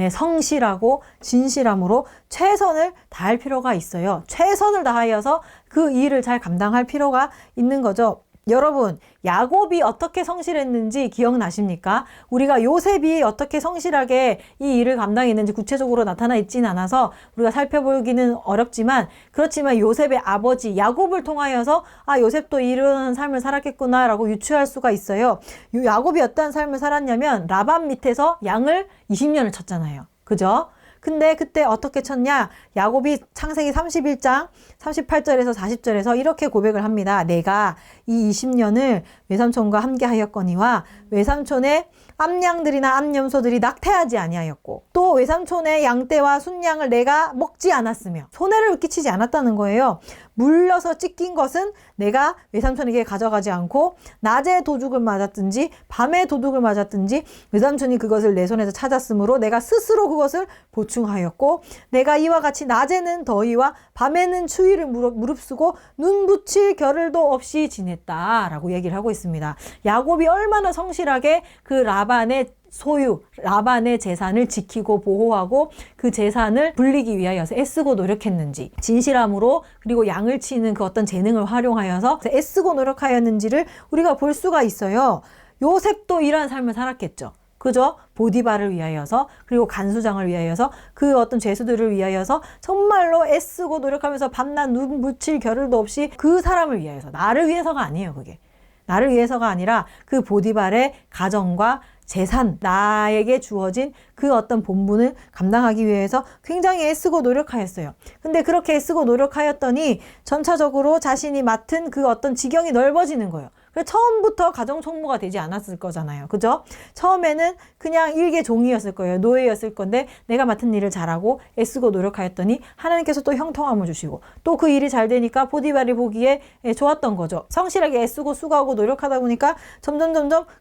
성실하고 진실함으로 최선을 다할 필요가 있어요. 최선을 다하여서 그 일을 잘 감당할 필요가 있는 거죠. 여러분, 야곱이 어떻게 성실했는지 기억나십니까? 우리가 요셉이 어떻게 성실하게 이 일을 감당했는지 구체적으로 나타나 있진 않아서 우리가 살펴보기는 어렵지만 그렇지만 요셉의 아버지 야곱을 통하여서 요셉도 이런 삶을 살았겠구나 라고 유추할 수가 있어요. 야곱이 어떤 삶을 살았냐면 라반 밑에서 양을 20년을 쳤잖아요. 그죠? 근데 그때 어떻게 쳤냐? 야곱이 창세기 31장 38절에서 40절에서 이렇게 고백을 합니다. 내가 이 20년을 외삼촌과 함께 하였거니와 외삼촌의 암양들이나 암염소들이 낙태하지 아니하였고 또 외삼촌의 양떼와 순양을 내가 먹지 않았으며 손해를 끼치지 않았다는 거예요. 물려서 찢긴 것은 내가 외삼촌에게 가져가지 않고 낮에 도둑을 맞았든지 밤에 도둑을 맞았든지 외삼촌이 그것을 내 손에서 찾았으므로 내가 스스로 그것을 보충하였고 내가 이와 같이 낮에는 더위와 밤에는 추위를 무릅쓰고 눈 붙일 겨를도 없이 지냈다라고 얘기를 하고 있습니다. 야곱이 얼마나 성실하게 그 라반의 소유, 라반의 재산을 지키고 보호하고 그 재산을 불리기 위하여서 애쓰고 노력했는지 진실함으로 그리고 양을 치는 그 어떤 재능을 활용하여서 애쓰고 노력하였는지를 우리가 볼 수가 있어요. 요셉도 이러한 삶을 살았겠죠. 그죠? 보디발을 위하여서 그리고 간수장을 위하여서 그 어떤 죄수들을 위하여서 정말로 애쓰고 노력하면서 밤낮 눈 붙일 겨를도 없이 그 사람을 위하여서 나를 위해서가 아니에요. 그게 나를 위해서가 아니라 그 보디발의 가정과 재산, 나에게 주어진 그 어떤 본분을 감당하기 위해서 굉장히 애쓰고 노력하였어요. 근데 그렇게 애쓰고 노력하였더니 전차적으로 자신이 맡은 그 어떤 지경이 넓어지는 거예요. 그래서 처음부터 가정총무가 되지 않았을 거잖아요. 그죠? 처음에는 그냥 일개 종이었을 거예요. 노예였을 건데 내가 맡은 일을 잘하고 애쓰고 노력하였더니 하나님께서 또 형통함을 주시고 또 그 일이 잘 되니까 보디발이 보기에 좋았던 거죠. 성실하게 애쓰고 수고하고 노력하다 보니까 점점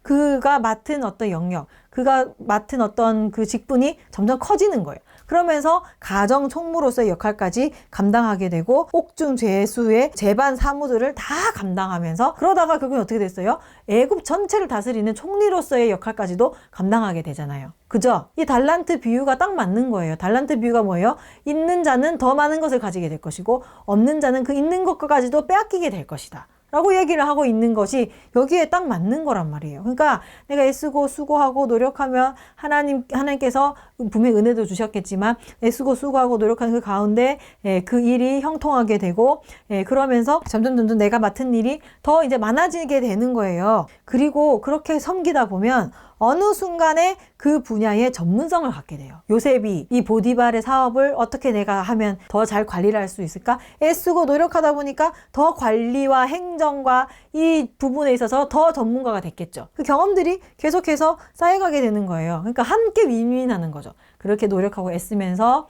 그가 맡은 어떤 영역, 그가 맡은 어떤 그 직분이 점점 커지는 거예요. 그러면서 가정 총무로서의 역할까지 감당하게 되고 옥중 죄수의 재반 사무들을 다 감당하면서 그러다가 결국은 어떻게 됐어요? 애굽 전체를 다스리는 총리로서의 역할까지도 감당하게 되잖아요. 그죠? 이 달란트 비유가 딱 맞는 거예요. 달란트 비유가 뭐예요? 있는 자는 더 많은 것을 가지게 될 것이고 없는 자는 그 있는 것까지도 빼앗기게 될 것이다. 라고 얘기를 하고 있는 것이 여기에 딱 맞는 거란 말이에요. 그러니까 내가 애쓰고 수고하고 노력하면 하나님께서 분명히 은혜도 주셨겠지만 애쓰고 수고하고 노력하는 그 가운데 그 일이 형통하게 되고 그러면서 점점 내가 맡은 일이 더 이제 많아지게 되는 거예요. 그리고 그렇게 섬기다 보면 어느 순간에 그 분야의 전문성을 갖게 돼요. 요셉이 이 보디발의 사업을 어떻게 내가 하면 더 잘 관리를 할 수 있을까? 애쓰고 노력하다 보니까 더 관리와 행정과 이 부분에 있어서 더 전문가가 됐겠죠. 그 경험들이 계속해서 쌓여가게 되는 거예요. 그러니까 함께 윈윈하는 거죠. 그렇게 노력하고 애쓰면서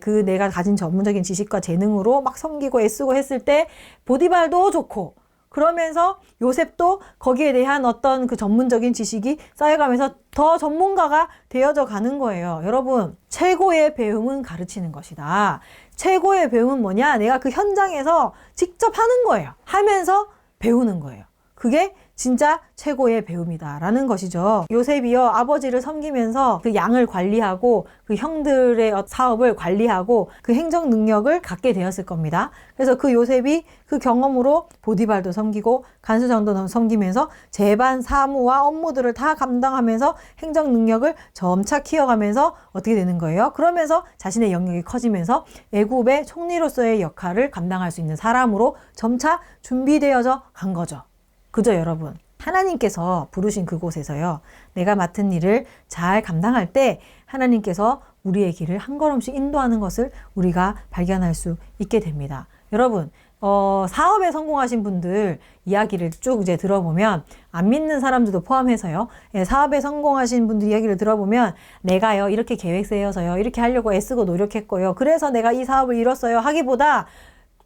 그 내가 가진 전문적인 지식과 재능으로 막 섬기고 애쓰고 했을 때 보디발도 좋고 그러면서 요셉도 거기에 대한 어떤 그 전문적인 지식이 쌓여가면서 더 전문가가 되어져 가는 거예요. 여러분, 최고의 배움은 가르치는 것이다. 최고의 배움은 뭐냐? 내가 그 현장에서 직접 하는 거예요. 하면서 배우는 거예요. 그게 진짜 최고의 배움이다라는 것이죠. 요셉이요, 아버지를 섬기면서 그 양을 관리하고 그 형들의 사업을 관리하고 그 행정 능력을 갖게 되었을 겁니다. 그래서 그 요셉이 그 경험으로 보디발도 섬기고 간수장도 섬기면서 재반 사무와 업무들을 다 감당하면서 행정 능력을 점차 키워가면서 어떻게 되는 거예요? 그러면서 자신의 영역이 커지면서 애굽의 총리로서의 역할을 감당할 수 있는 사람으로 점차 준비되어져 간 거죠. 그죠, 여러분? 하나님께서 부르신 그곳에서요, 내가 맡은 일을 잘 감당할 때 하나님께서 우리의 길을 한 걸음씩 인도하는 것을 우리가 발견할 수 있게 됩니다. 여러분, 사업에 성공하신 분들 이야기를 쭉 이제 들어보면, 안 믿는 사람들도 포함해서요, 사업에 성공하신 분들 이야기를 들어보면, 내가요, 이렇게 계획 세워서요, 이렇게 하려고 애쓰고 노력했고요, 그래서 내가 이 사업을 이뤘어요 하기보다,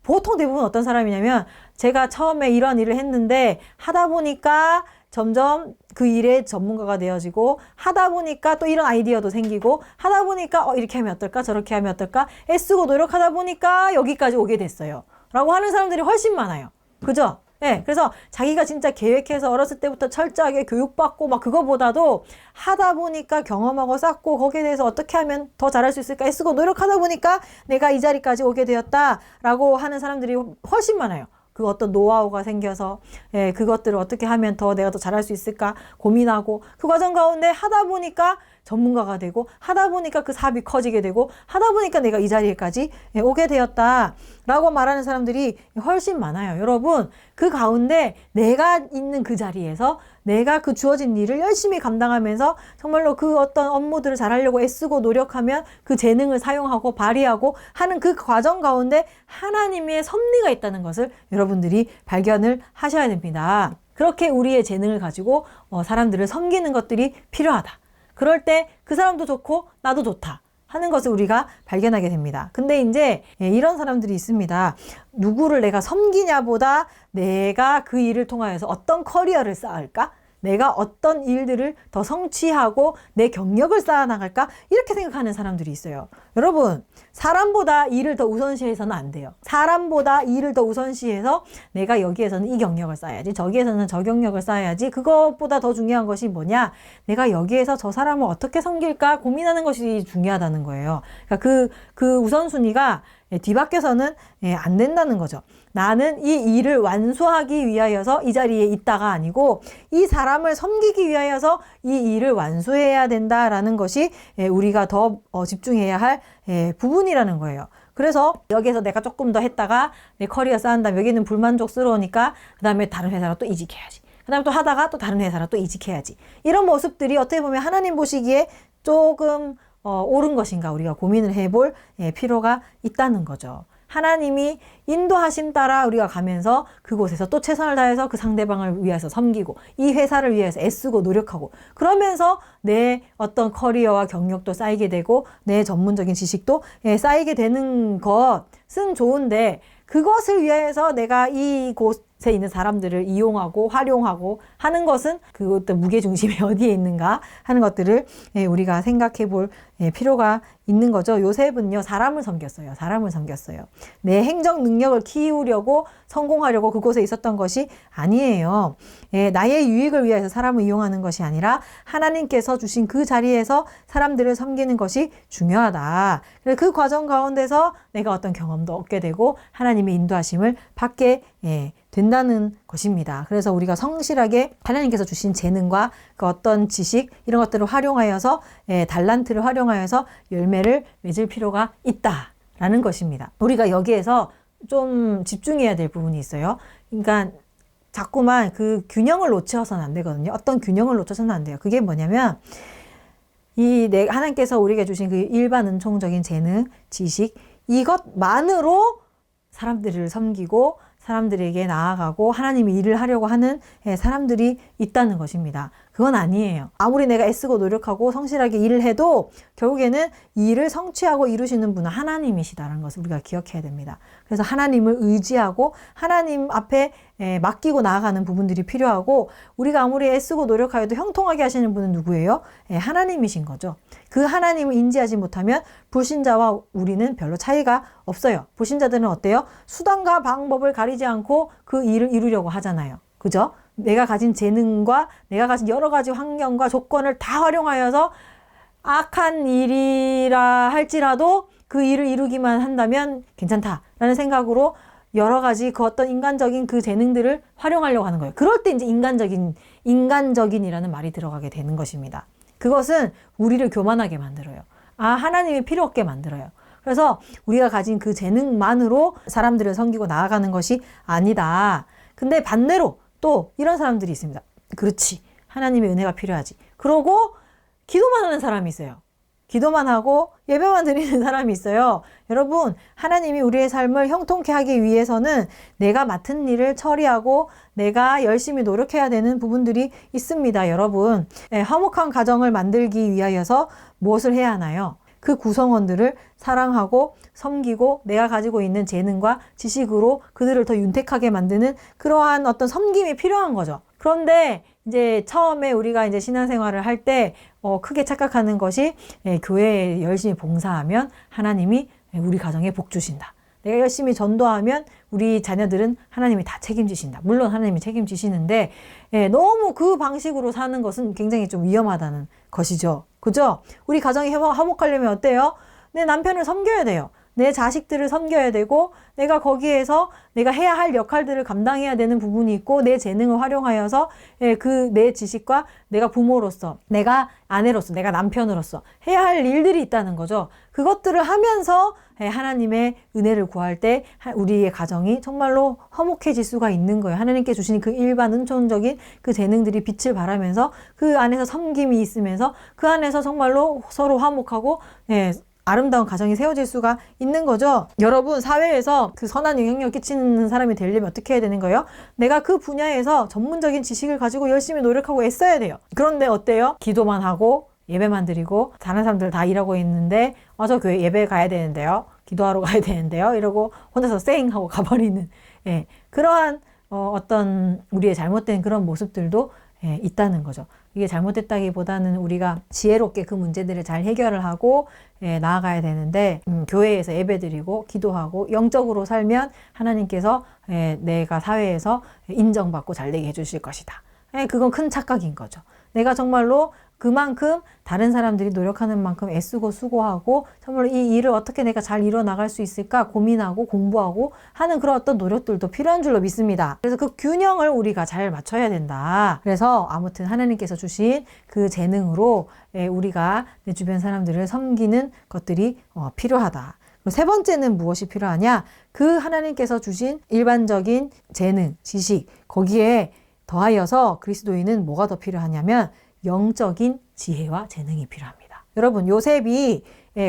보통 대부분 어떤 사람이냐면 제가 처음에 이런 일을 했는데 하다 보니까 점점 그 일의 전문가가 되어지고 하다 보니까 또 이런 아이디어도 생기고 하다 보니까 이렇게 하면 어떨까 저렇게 하면 어떨까 애쓰고 노력하다 보니까 여기까지 오게 됐어요 라고 하는 사람들이 훨씬 많아요. 그죠? 네, 그래서 자기가 진짜 계획해서 어렸을 때부터 철저하게 교육받고 막 그거보다도 하다 보니까 경험하고 쌓고 거기에 대해서 어떻게 하면 더 잘할 수 있을까 애쓰고 노력하다 보니까 내가 이 자리까지 오게 되었다라고 하는 사람들이 훨씬 많아요. 그 어떤 노하우가 생겨서 그것들을 어떻게 하면 더 내가 더 잘할 수 있을까 고민하고 그 과정 가운데 하다 보니까 전문가가 되고 하다 보니까 그 사업이 커지게 되고 하다 보니까 내가 이 자리에까지 오게 되었다라고 말하는 사람들이 훨씬 많아요. 여러분, 그 가운데 내가 있는 그 자리에서 내가 그 주어진 일을 열심히 감당하면서 정말로 그 어떤 업무들을 잘하려고 애쓰고 노력하면 그 재능을 사용하고 발휘하고 하는 그 과정 가운데 하나님의 섭리가 있다는 것을 여러분들이 발견을 하셔야 됩니다. 그렇게 우리의 재능을 가지고 사람들을 섬기는 것들이 필요하다. 그럴 때 그 사람도 좋고 나도 좋다 하는 것을 우리가 발견하게 됩니다. 근데 이제 이런 사람들이 있습니다. 누구를 내가 섬기냐보다 내가 그 일을 통하여서 어떤 커리어를 쌓을까? 내가 어떤 일들을 더 성취하고 내 경력을 쌓아나갈까? 이렇게 생각하는 사람들이 있어요. 여러분, 사람보다 일을 더 우선시해서는 안 돼요. 사람보다 일을 더 우선시해서 내가 여기에서는 이 경력을 쌓아야지, 저기에서는 저 경력을 쌓아야지, 그것보다 더 중요한 것이 뭐냐? 내가 여기에서 저 사람을 어떻게 섬길까 고민하는 것이 중요하다는 거예요. 그러니까 그 우선순위가 뒤바뀌어서는 안 된다는 거죠. 나는 이 일을 완수하기 위하여서 이 자리에 있다가 아니고 이 사람을 섬기기 위하여서 이 일을 완수해야 된다라는 것이 우리가 더 집중해야 할 부분이라는 거예요. 그래서 여기에서 내가 조금 더 했다가 내 커리어 쌓은 다음에 여기는 불만족스러우니까 그 다음에 다른 회사로 또 이직해야지. 그 다음에 또 하다가 또 다른 회사로 또 이직해야지. 이런 모습들이 어떻게 보면 하나님 보시기에 조금 옳은 것인가 우리가 고민을 해볼 필요가 있다는 거죠. 하나님이 인도하심 따라 우리가 가면서 그곳에서 또 최선을 다해서 그 상대방을 위해서 섬기고 이 회사를 위해서 애쓰고 노력하고 그러면서 내 어떤 커리어와 경력도 쌓이게 되고 내 전문적인 지식도 쌓이게 되는 것은 좋은데 그것을 위해서 내가 이곳에 있는 사람들을 이용하고 활용하고 하는 것은 그 어떤 무게중심이 어디에 있는가 하는 것들을 우리가 생각해 볼 필요가 있는 거죠. 요셉은요, 사람을 섬겼어요. 사람을 섬겼어요. 내 행정 능력을 키우려고 성공하려고 그곳에 있었던 것이 아니에요. 나의 유익을 위해서 사람을 이용하는 것이 아니라 하나님께서 주신 그 자리에서 사람들을 섬기는 것이 중요하다. 그래서 그 과정 가운데서 내가 어떤 경험도 얻게 되고 하나님의 인도하심을 받게 된다는 것입니다. 그래서 우리가 성실하게 하나님께서 주신 재능과 그 어떤 지식 이런 것들을 활용하여서 달란트를 활용하여서 열매를 맺을 필요가 있다라는 것입니다. 우리가 여기에서 좀 집중해야 될 부분이 있어요. 그러니까 자꾸만 그 균형을 놓쳐서는 안 되거든요. 어떤 균형을 놓쳐서는 안 돼요. 그게 뭐냐면 하나님께서 우리에게 주신 그 일반 은총적인 재능, 지식 이것만으로 사람들을 섬기고 사람들에게 나아가고 하나님이 일을 하려고 하는 사람들이 있다는 것입니다. 그건 아니에요. 아무리 내가 애쓰고 노력하고 성실하게 일을 해도 결국에는 이 일을 성취하고 이루시는 분은 하나님이시다는 것을 우리가 기억해야 됩니다. 그래서 하나님을 의지하고 하나님 앞에 맡기고 나아가는 부분들이 필요하고 우리가 아무리 애쓰고 노력하여도 형통하게 하시는 분은 누구예요? 하나님이신 거죠. 그 하나님을 인지하지 못하면 불신자와 우리는 별로 차이가 없어요. 불신자들은 어때요? 수단과 방법을 가리지 않고 그 일을 이루려고 하잖아요. 그죠? 내가 가진 재능과 내가 가진 여러 가지 환경과 조건을 다 활용하여서 악한 일이라 할지라도 그 일을 이루기만 한다면 괜찮다라는 생각으로 여러 가지 그 어떤 인간적인 그 재능들을 활용하려고 하는 거예요. 그럴 때 이제 인간적인이라는 말이 들어가게 되는 것입니다. 그것은 우리를 교만하게 만들어요. 하나님이 필요 없게 만들어요. 그래서 우리가 가진 그 재능만으로 사람들을 섬기고 나아가는 것이 아니다. 근데 반대로 또 이런 사람들이 있습니다. 그렇지. 하나님의 은혜가 필요하지. 그러고 기도만 하는 사람이 있어요. 기도만 하고 예배만 드리는 사람이 있어요. 여러분, 하나님이 우리의 삶을 형통케 하기 위해서는 내가 맡은 일을 처리하고 내가 열심히 노력해야 되는 부분들이 있습니다. 여러분, 화목한 가정을 만들기 위하여서 무엇을 해야 하나요? 그 구성원들을 사랑하고 섬기고 내가 가지고 있는 재능과 지식으로 그들을 더 윤택하게 만드는 그러한 어떤 섬김이 필요한 거죠. 그런데 이제 처음에 우리가 이제 신앙생활을 할 때 크게 착각하는 것이 교회에 열심히 봉사하면 하나님이 우리 가정에 복 주신다. 내가 열심히 전도하면 우리 자녀들은 하나님이 다 책임지신다. 물론 하나님이 책임지시는데 너무 그 방식으로 사는 것은 굉장히 좀 위험하다는 것이죠. 그죠? 우리 가정이 화목하려면 어때요? 내 남편을 섬겨야 돼요. 내 자식들을 섬겨야 되고 내가 거기에서 내가 해야 할 역할들을 감당해야 되는 부분이 있고 내 재능을 활용하여서 그 내 지식과 내가 부모로서 내가 아내로서 내가 남편으로서 해야 할 일들이 있다는 거죠. 그것들을 하면서 하나님의 은혜를 구할 때 우리의 가정이 정말로 화목해질 수가 있는 거예요. 하나님께 주신 그 일반 은총적인 그 재능들이 빛을 발하면서 그 안에서 섬김이 있으면서 그 안에서 정말로 서로 화목하고 아름다운 가정이 세워질 수가 있는 거죠. 여러분, 사회에서 그 선한 영향력을 끼치는 사람이 되려면 어떻게 해야 되는 거예요? 내가 그 분야에서 전문적인 지식을 가지고 열심히 노력하고 애써야 돼요. 그런데 어때요? 기도만 하고 예배만 드리고 다른 사람들 다 일하고 있는데 저 교회 예배 가야 되는데요. 기도하러 가야 되는데요. 이러고 혼자서 쌩 하고 가버리는 그러한 어떤 우리의 잘못된 그런 모습들도 있다는 거죠. 이게 잘못됐다기보다는 우리가 지혜롭게 그 문제들을 잘 해결을 하고 나아가야 되는데 교회에서 예배드리고 기도하고 영적으로 살면 하나님께서 내가 사회에서 인정받고 잘되게 해주실 것이다. 그건 큰 착각인 거죠. 내가 정말로 그만큼 다른 사람들이 노력하는 만큼 애쓰고 수고하고 정말로 이 일을 어떻게 내가 잘 이뤄나갈 수 있을까 고민하고 공부하고 하는 그런 어떤 노력들도 필요한 줄로 믿습니다. 그래서 그 균형을 우리가 잘 맞춰야 된다. 그래서 아무튼 하나님께서 주신 그 재능으로 우리가 내 주변 사람들을 섬기는 것들이 필요하다. 그리고 세 번째는 무엇이 필요하냐? 그 하나님께서 주신 일반적인 재능, 지식 거기에 더하여서 그리스도인은 뭐가 더 필요하냐면 영적인 지혜와 재능이 필요합니다. 여러분, 요셉이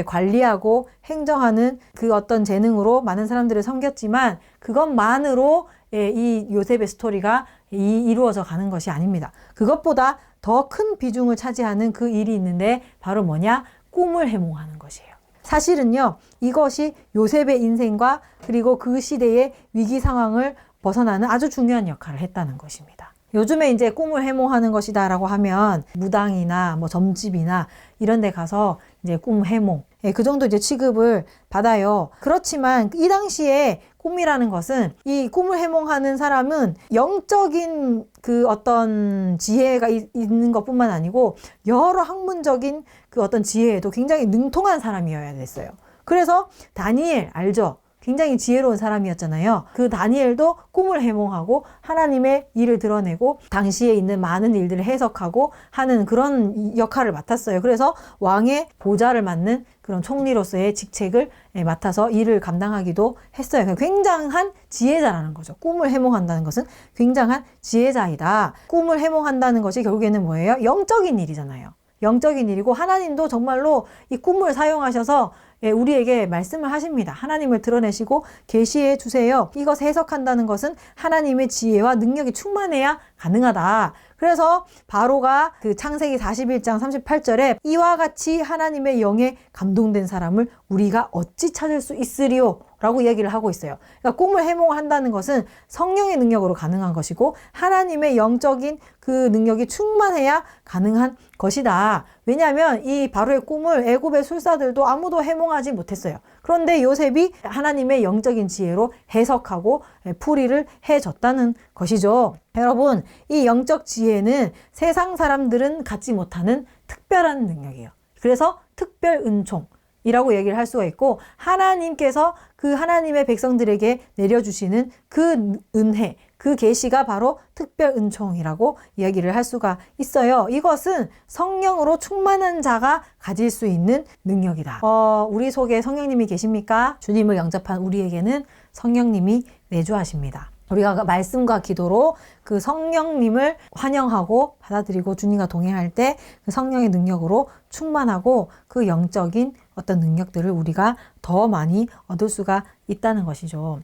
관리하고 행정하는 그 어떤 재능으로 많은 사람들을 섬겼지만 그것만으로 이 요셉의 스토리가 이루어져 가는 것이 아닙니다. 그것보다 더 큰 비중을 차지하는 그 일이 있는데 바로 뭐냐? 꿈을 해몽하는 것이에요. 사실은요, 이것이 요셉의 인생과 그리고 그 시대의 위기 상황을 벗어나는 아주 중요한 역할을 했다는 것입니다. 요즘에 이제 꿈을 해몽하는 것이다 라고 하면 무당이나 뭐 점집이나 이런 데 가서 이제 꿈 해몽, 그 정도 이제 취급을 받아요. 그렇지만 이 당시에 꿈이라는 것은 이 꿈을 해몽하는 사람은 영적인 그 어떤 지혜가 있는 것뿐만 아니고 여러 학문적인 그 어떤 지혜에도 굉장히 능통한 사람이어야 됐어요. 그래서 다니엘 알죠? 굉장히 지혜로운 사람이었잖아요. 그 다니엘도 꿈을 해몽하고 하나님의 일을 드러내고 당시에 있는 많은 일들을 해석하고 하는 그런 역할을 맡았어요. 그래서 왕의 보좌를 맡는 그런 총리로서의 직책을 맡아서 일을 감당하기도 했어요. 굉장한 지혜자라는 거죠. 꿈을 해몽한다는 것은 굉장한 지혜자이다. 꿈을 해몽한다는 것이 결국에는 뭐예요? 영적인 일이잖아요. 영적인 일이고 하나님도 정말로 이 꿈을 사용하셔서 우리에게 말씀을 하십니다. 하나님을 드러내시고 계시해 주세요. 이것 해석한다는 것은 하나님의 지혜와 능력이 충만해야 가능하다. 그래서 바로가 그 창세기 41장 38절에 이와 같이 하나님의 영에 감동된 사람을 우리가 어찌 찾을 수 있으리요? 라고 얘기를 하고 있어요. 그러니까 꿈을 해몽한다는 것은 성령의 능력으로 가능한 것이고 하나님의 영적인 그 능력이 충만해야 가능한 것이다. 왜냐하면 이 바로의 꿈을 애굽의 술사들도 아무도 해몽하지 못했어요. 그런데 요셉이 하나님의 영적인 지혜로 해석하고 풀이를 해줬다는 것이죠. 여러분, 이 영적 지혜는 세상 사람들은 갖지 못하는 특별한 능력이에요. 그래서 특별 은총이라고 얘기를 할 수가 있고 하나님께서 그 하나님의 백성들에게 내려주시는 그 은혜, 그 계시가 바로 특별 은총이라고 이야기를 할 수가 있어요. 이것은 성령으로 충만한 자가 가질 수 있는 능력이다. 우리 속에 성령님이 계십니까? 주님을 영접한 우리에게는 성령님이 내주하십니다. 우리가 말씀과 기도로 그 성령님을 환영하고 받아들이고 주님과 동행할 때 그 성령의 능력으로 충만하고 그 영적인 어떤 능력들을 우리가 더 많이 얻을 수가 있다는 것이죠.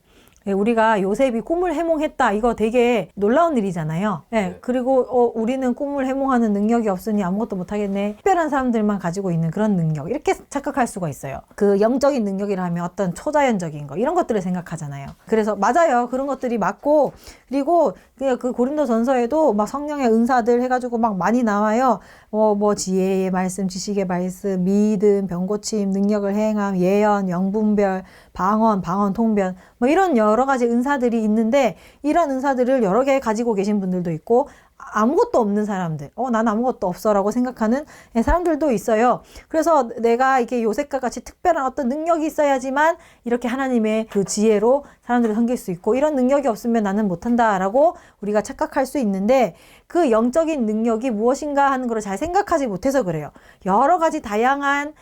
우리가 요셉이 꿈을 해몽했다. 이거 되게 놀라운 일이잖아요. 네. 그리고 우리는 꿈을 해몽하는 능력이 없으니 아무것도 못하겠네. 특별한 사람들만 가지고 있는 그런 능력. 이렇게 착각할 수가 있어요. 그 영적인 능력이라 하면 어떤 초자연적인 거 이런 것들을 생각하잖아요. 그래서 맞아요. 그런 것들이 맞고 그리고 그 고린도전서에도 막 성령의 은사들 해가지고 막 많이 나와요. 뭐 지혜의 말씀, 지식의 말씀, 믿음, 병고침, 능력을 행함, 예언, 영분별, 방언 통변 뭐 이런 여러 가지 은사들이 있는데 이런 은사들을 여러 개 가지고 계신 분들도 있고 아무것도 없는 사람들, 난 아무것도 없어라고 생각하는 사람들도 있어요. 그래서 내가 이렇게 요셉과 같이 특별한 어떤 능력이 있어야지만 이렇게 하나님의 그 지혜로 사람들을 섬길 수 있고 이런 능력이 없으면 나는 못한다라고 우리가 착각할 수 있는데 그 영적인 능력이 무엇인가 하는 걸 잘 생각하지 못해서 그래요. 여러 가지 다양한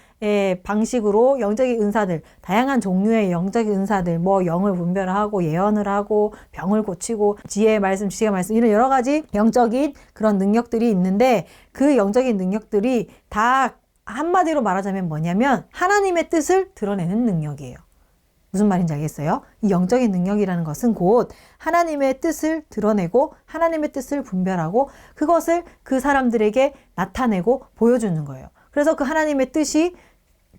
방식으로 영적인 은사들, 다양한 종류의 영적인 은사들, 뭐 영을 분별하고 예언을 하고 병을 고치고 지혜의 말씀, 지식의 말씀 이런 여러 가지 영적인 그런 능력들이 있는데 그 영적인 능력들이 다 한마디로 말하자면 뭐냐면 하나님의 뜻을 드러내는 능력이에요. 무슨 말인지 알겠어요? 이 영적인 능력이라는 것은 곧 하나님의 뜻을 드러내고 하나님의 뜻을 분별하고 그것을 그 사람들에게 나타내고 보여주는 거예요. 그래서 그 하나님의 뜻이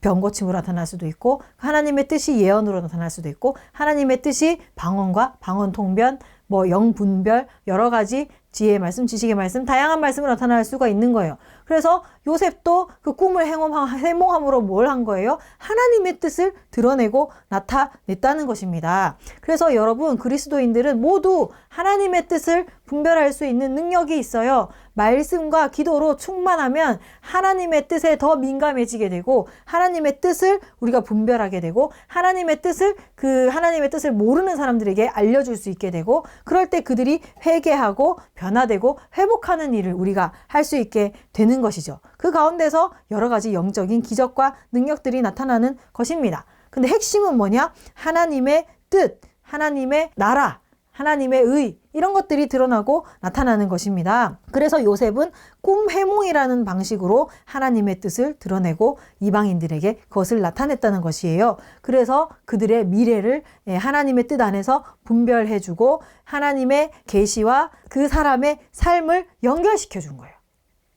병고침으로 나타날 수도 있고 하나님의 뜻이 예언으로 나타날 수도 있고 하나님의 뜻이 방언과 방언통변, 뭐 영분별 여러 가지 지혜의 말씀, 지식의 말씀, 다양한 말씀으로 나타날 수가 있는 거예요. 그래서 요셉도 그 꿈을 해몽함으로 뭘 한 거예요? 하나님의 뜻을 드러내고 나타냈다는 것입니다. 그래서 여러분 그리스도인들은 모두 하나님의 뜻을 분별할 수 있는 능력이 있어요. 말씀과 기도로 충만하면 하나님의 뜻에 더 민감해지게 되고 하나님의 뜻을 우리가 분별하게 되고 하나님의 뜻을 모르는 사람들에게 알려줄 수 있게 되고 그럴 때 그들이 회개하고 변화되고 회복하는 일을 우리가 할 수 있게 되는 것이죠. 그 가운데서 여러 가지 영적인 기적과 능력들이 나타나는 것입니다. 근데 핵심은 뭐냐? 하나님의 뜻, 하나님의 나라, 하나님의 의 이런 것들이 드러나고 나타나는 것입니다. 그래서 요셉은 꿈 해몽이라는 방식으로 하나님의 뜻을 드러내고 이방인들에게 그것을 나타냈다는 것이에요. 그래서 그들의 미래를 하나님의 뜻 안에서 분별해주고 하나님의 계시와 그 사람의 삶을 연결시켜 준 거예요.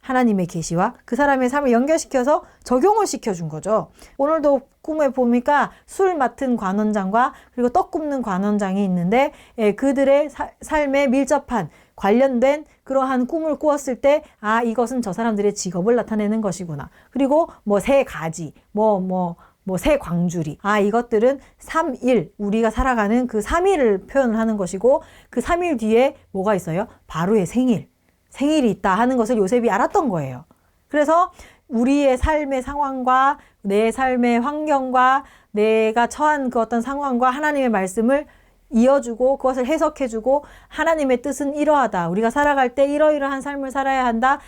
하나님의 계시와 그 사람의 삶을 연결시켜서 적용을 시켜준 거죠. 오늘도 꿈에 보니까 술 맡은 관원장과 그리고 떡 굽는 관원장이 있는데 그들의 삶에 밀접한 관련된 그러한 꿈을 꾸었을 때 이것은 저 사람들의 직업을 나타내는 것이구나. 그리고 뭐 새 가지, 새 광주리. 이것들은 3일, 우리가 살아가는 그 3일을 표현을 하는 것이고 그 3일 뒤에 뭐가 있어요? 바로의 생일이 있다 하는 것을 요셉이 알았던 거예요. 그래서 우리의 삶의 상황과 내 삶의 환경과 내가 처한 그 어떤 상황과 하나님의 말씀을 이어주고 그것을 해석해주고 하나님의 뜻은 이러하다. 우리가 살아갈 때 이러이러한 삶을 살아야 한다.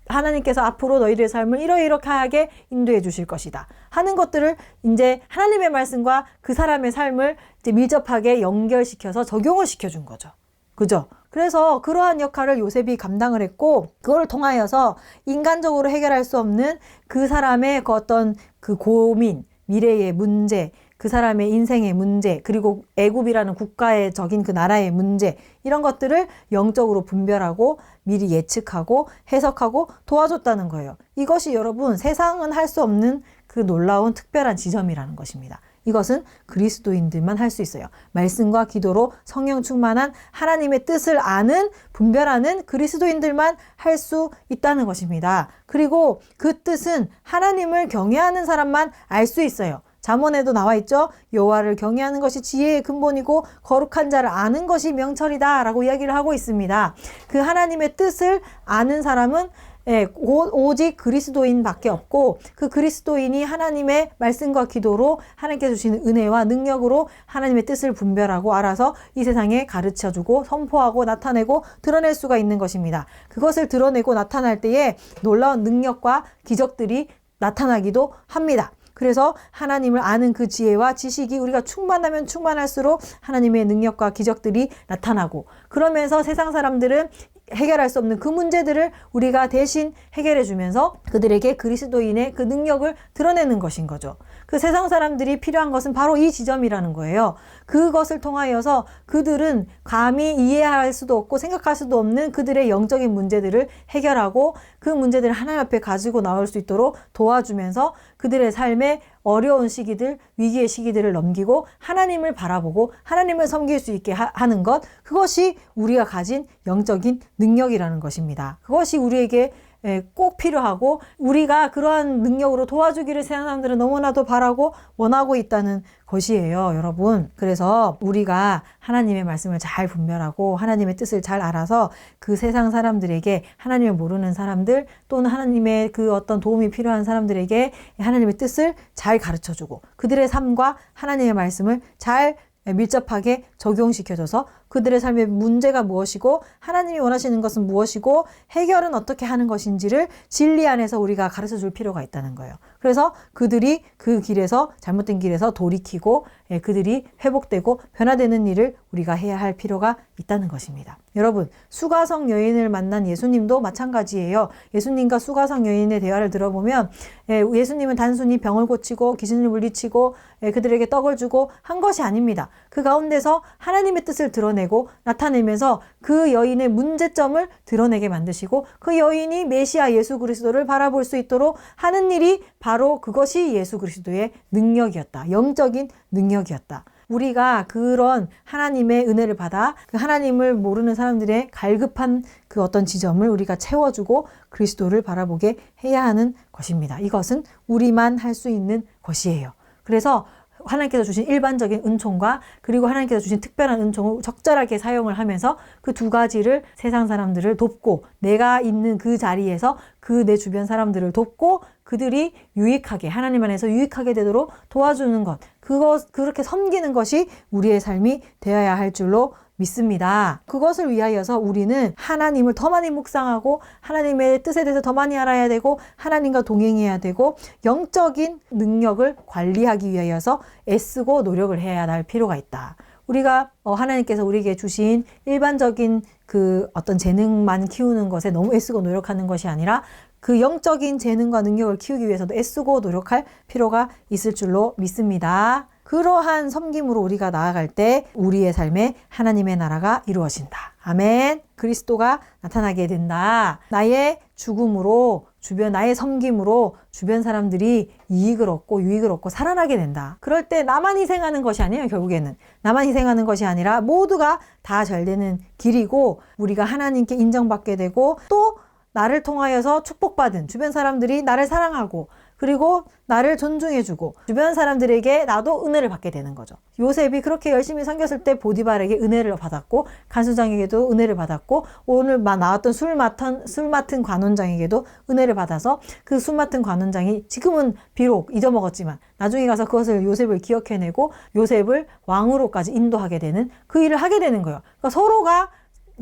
하나님께서 앞으로 너희들의 삶을 이러이러하게 인도해 주실 것이다. 하는 것들을 이제 하나님의 말씀과 그 사람의 삶을 이제 밀접하게 연결시켜서 적용을 시켜준 거죠. 그죠? 그래서 그러한 역할을 요셉이 감당을 했고 그걸 통하여서 인간적으로 해결할 수 없는 그 사람의 그 어떤 그 고민, 미래의 문제, 그 사람의 인생의 문제, 그리고 애굽이라는 국가의 적인 그 나라의 문제 이런 것들을 영적으로 분별하고 미리 예측하고 해석하고 도와줬다는 거예요. 이것이 여러분 세상은 할 수 없는 그 놀라운 특별한 지점이라는 것입니다. 이것은 그리스도인들만 할 수 있어요. 말씀과 기도로 성령 충만한 하나님의 뜻을 아는, 분별하는 그리스도인들만 할 수 있다는 것입니다. 그리고 그 뜻은 하나님을 경외하는 사람만 알 수 있어요. 잠언에도 나와 있죠. 여호와를 경외하는 것이 지혜의 근본이고 거룩한 자를 아는 것이 명철이다 라고 이야기를 하고 있습니다. 그 하나님의 뜻을 아는 사람은 오직 그리스도인 밖에 없고 그 그리스도인이 하나님의 말씀과 기도로 하나님께서 주시는 은혜와 능력으로 하나님의 뜻을 분별하고 알아서 이 세상에 가르쳐주고 선포하고 나타내고 드러낼 수가 있는 것입니다. 그것을 드러내고 나타날 때에 놀라운 능력과 기적들이 나타나기도 합니다. 그래서 하나님을 아는 그 지혜와 지식이 우리가 충만하면 충만할수록 하나님의 능력과 기적들이 나타나고 그러면서 세상 사람들은 해결할 수 없는 그 문제들을 우리가 대신 해결해 주면서 그들에게 그리스도인의 그 능력을 드러내는 것인 거죠. 그 세상 사람들이 필요한 것은 바로 이 지점이라는 거예요. 그것을 통하여서 그들은 감히 이해할 수도 없고 생각할 수도 없는 그들의 영적인 문제들을 해결하고 그 문제들을 하나님 앞에 가지고 나올 수 있도록 도와주면서 그들의 삶에 어려운 시기들, 위기의 시기들을 넘기고 하나님을 바라보고 하나님을 섬길 수 있게 하는 것, 그것이 우리가 가진 영적인 능력이라는 것입니다. 그것이 우리에게 꼭 필요하고 우리가 그러한 능력으로 도와주기를 세상 사람들은 너무나도 바라고 원하고 있다는 것이에요, 여러분. 그래서 우리가 하나님의 말씀을 잘 분별하고 하나님의 뜻을 잘 알아서 그 세상 사람들에게 하나님을 모르는 사람들 또는 하나님의 그 어떤 도움이 필요한 사람들에게 하나님의 뜻을 잘 가르쳐주고 그들의 삶과 하나님의 말씀을 잘 밀접하게 적용시켜줘서 그들의 삶의 문제가 무엇이고 하나님이 원하시는 것은 무엇이고 해결은 어떻게 하는 것인지를 진리 안에서 우리가 가르쳐 줄 필요가 있다는 거예요. 그래서 그들이 그 길에서 잘못된 길에서 돌이키고 그들이 회복되고 변화되는 일을 우리가 해야 할 필요가 있다는 것입니다. 여러분, 수가성 여인을 만난 예수님도 마찬가지예요. 예수님과 수가성 여인의 대화를 들어보면 예수님은 단순히 병을 고치고 귀신을 물리치고 그들에게 떡을 주고 한 것이 아닙니다. 그 가운데서 하나님의 뜻을 드러내고 나타내면서 그 여인의 문제점을 드러내게 만드시고 그 여인이 메시아 예수 그리스도를 바라볼 수 있도록 하는 일이 바로 그것이 예수 그리스도의 능력이었다. 영적인 능력이었다. 우리가 그런 하나님의 은혜를 받아 그 하나님을 모르는 사람들의 갈급한 그 어떤 지점을 우리가 채워주고 그리스도를 바라보게 해야 하는 것입니다. 이것은 우리만 할 수 있는 것이에요. 그래서 하나님께서 주신 일반적인 은총과 그리고 하나님께서 주신 특별한 은총을 적절하게 사용을 하면서 그 두 가지를 세상 사람들을 돕고 내가 있는 그 자리에서 그 내 주변 사람들을 돕고 그들이 유익하게 하나님 안에서 유익하게 되도록 도와주는 것, 그렇게 섬기는 것이 우리의 삶이 되어야 할 줄로 믿습니다. 그것을 위하여서 우리는 하나님을 더 많이 묵상하고 하나님의 뜻에 대해서 더 많이 알아야 되고 하나님과 동행해야 되고 영적인 능력을 관리하기 위하여서 애쓰고 노력을 해야 할 필요가 있다. 우리가 하나님께서 우리에게 주신 일반적인 그 어떤 재능만 키우는 것에 너무 애쓰고 노력하는 것이 아니라 그 영적인 재능과 능력을 키우기 위해서도 애쓰고 노력할 필요가 있을 줄로 믿습니다. 그러한 섬김으로 우리가 나아갈 때 우리의 삶에 하나님의 나라가 이루어진다. 아멘. 그리스도가 나타나게 된다. 나의 죽음으로 나의 섬김으로 주변 사람들이 이익을 얻고 유익을 얻고 살아나게 된다. 그럴 때 나만 희생하는 것이 아니에요. 결국에는 나만 희생하는 것이 아니라 모두가 다 잘 되는 길이고 우리가 하나님께 인정받게 되고 또 나를 통하여서 축복받은 주변 사람들이 나를 사랑하고 그리고 나를 존중해주고 주변 사람들에게 나도 은혜를 받게 되는 거죠. 요셉이 그렇게 열심히 섬겼을 때 보디발에게 은혜를 받았고 간수장에게도 은혜를 받았고 오늘 나왔던 술 맡은 관원장에게도 은혜를 받아서 그 술 맡은 관원장이 지금은 비록 잊어먹었지만 나중에 가서 그것을 요셉을 기억해내고 요셉을 왕으로까지 인도하게 되는 그 일을 하게 되는 거예요. 그러니까 서로가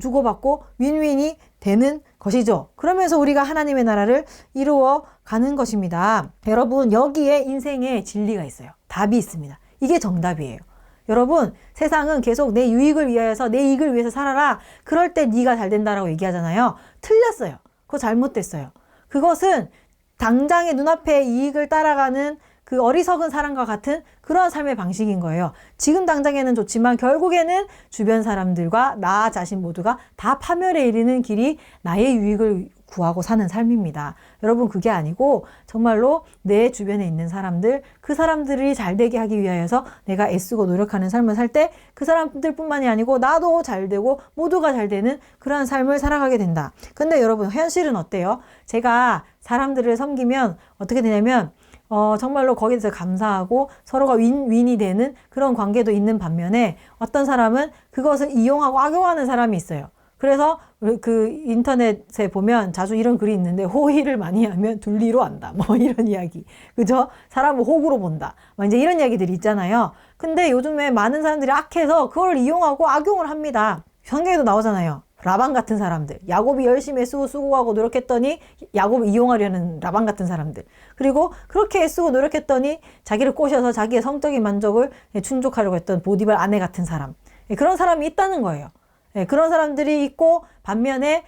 주고받고 윈윈이 되는 것이죠. 그러면서 우리가 하나님의 나라를 이루어 가는 것입니다. 여러분, 여기에 인생의 진리가 있어요. 답이 있습니다. 이게 정답이에요. 여러분, 세상은 계속 내 유익을 위하여서 내 이익을 위해서 살아라. 그럴 때 네가 잘 된다라고 얘기하잖아요. 틀렸어요. 그거 잘못됐어요. 그것은 당장의 눈앞의 이익을 따라가는 그 어리석은 사람과 같은 그러한 삶의 방식인 거예요. 지금 당장에는 좋지만 결국에는 주변 사람들과 나 자신 모두가 다 파멸에 이르는 길이 나의 유익을 구하고 사는 삶입니다. 여러분, 그게 아니고 정말로 내 주변에 있는 사람들, 그 사람들이 잘 되게 하기 위하여서 내가 애쓰고 노력하는 삶을 살 때 그 사람들뿐만이 아니고 나도 잘 되고 모두가 잘 되는 그러한 삶을 살아가게 된다. 근데 여러분, 현실은 어때요? 제가 사람들을 섬기면 어떻게 되냐면 정말로 거기에 대해서 감사하고 서로가 윈윈이 되는 그런 관계도 있는 반면에 어떤 사람은 그것을 이용하고 악용하는 사람이 있어요. 그래서 그 인터넷에 보면 자주 이런 글이 있는데 호의를 많이 하면 둘리로 한다. 뭐 이런 이야기. 그죠? 사람을 호구로 본다. 막 이제 이런 이야기들이 있잖아요. 근데 요즘에 많은 사람들이 악해서 그걸 이용하고 악용을 합니다. 성경에도 나오잖아요. 라반 같은 사람들. 야곱이 열심히 애쓰고 수고하고 노력했더니 야곱을 이용하려는 라반 같은 사람들. 그리고 그렇게 애쓰고 노력했더니 자기를 꼬셔서 자기의 성적인 만족을 충족하려고 했던 보디발 아내 같은 사람. 그런 사람이 있다는 거예요. 그런 사람들이 있고 반면에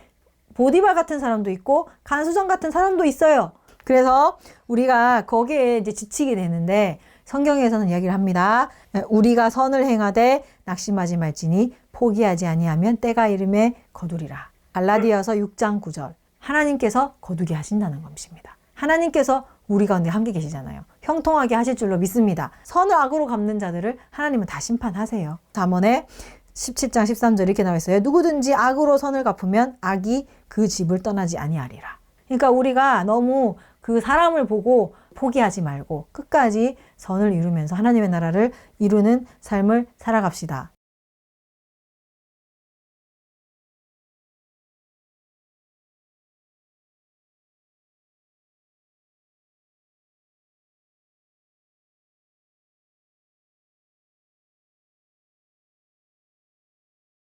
보디발 같은 사람도 있고 간수장 같은 사람도 있어요. 그래서 우리가 거기에 이제 지치게 되는데 성경에서는 이야기를 합니다. 우리가 선을 행하되 낙심하지 말지니 포기하지 아니하면 때가 이름에 거두리라. 갈라디아서 6장 9절. 하나님께서 거두게 하신다는 것입니다. 하나님께서 우리 가운데 함께 계시잖아요. 형통하게 하실 줄로 믿습니다. 선을 악으로 갚는 자들을 하나님은 다 심판하세요. 잠언에 17장 13절 이렇게 나와 있어요. 누구든지 악으로 선을 갚으면 악이 그 집을 떠나지 아니하리라. 그러니까 우리가 너무 그 사람을 보고 포기하지 말고 끝까지 선을 이루면서 하나님의 나라를 이루는 삶을 살아갑시다.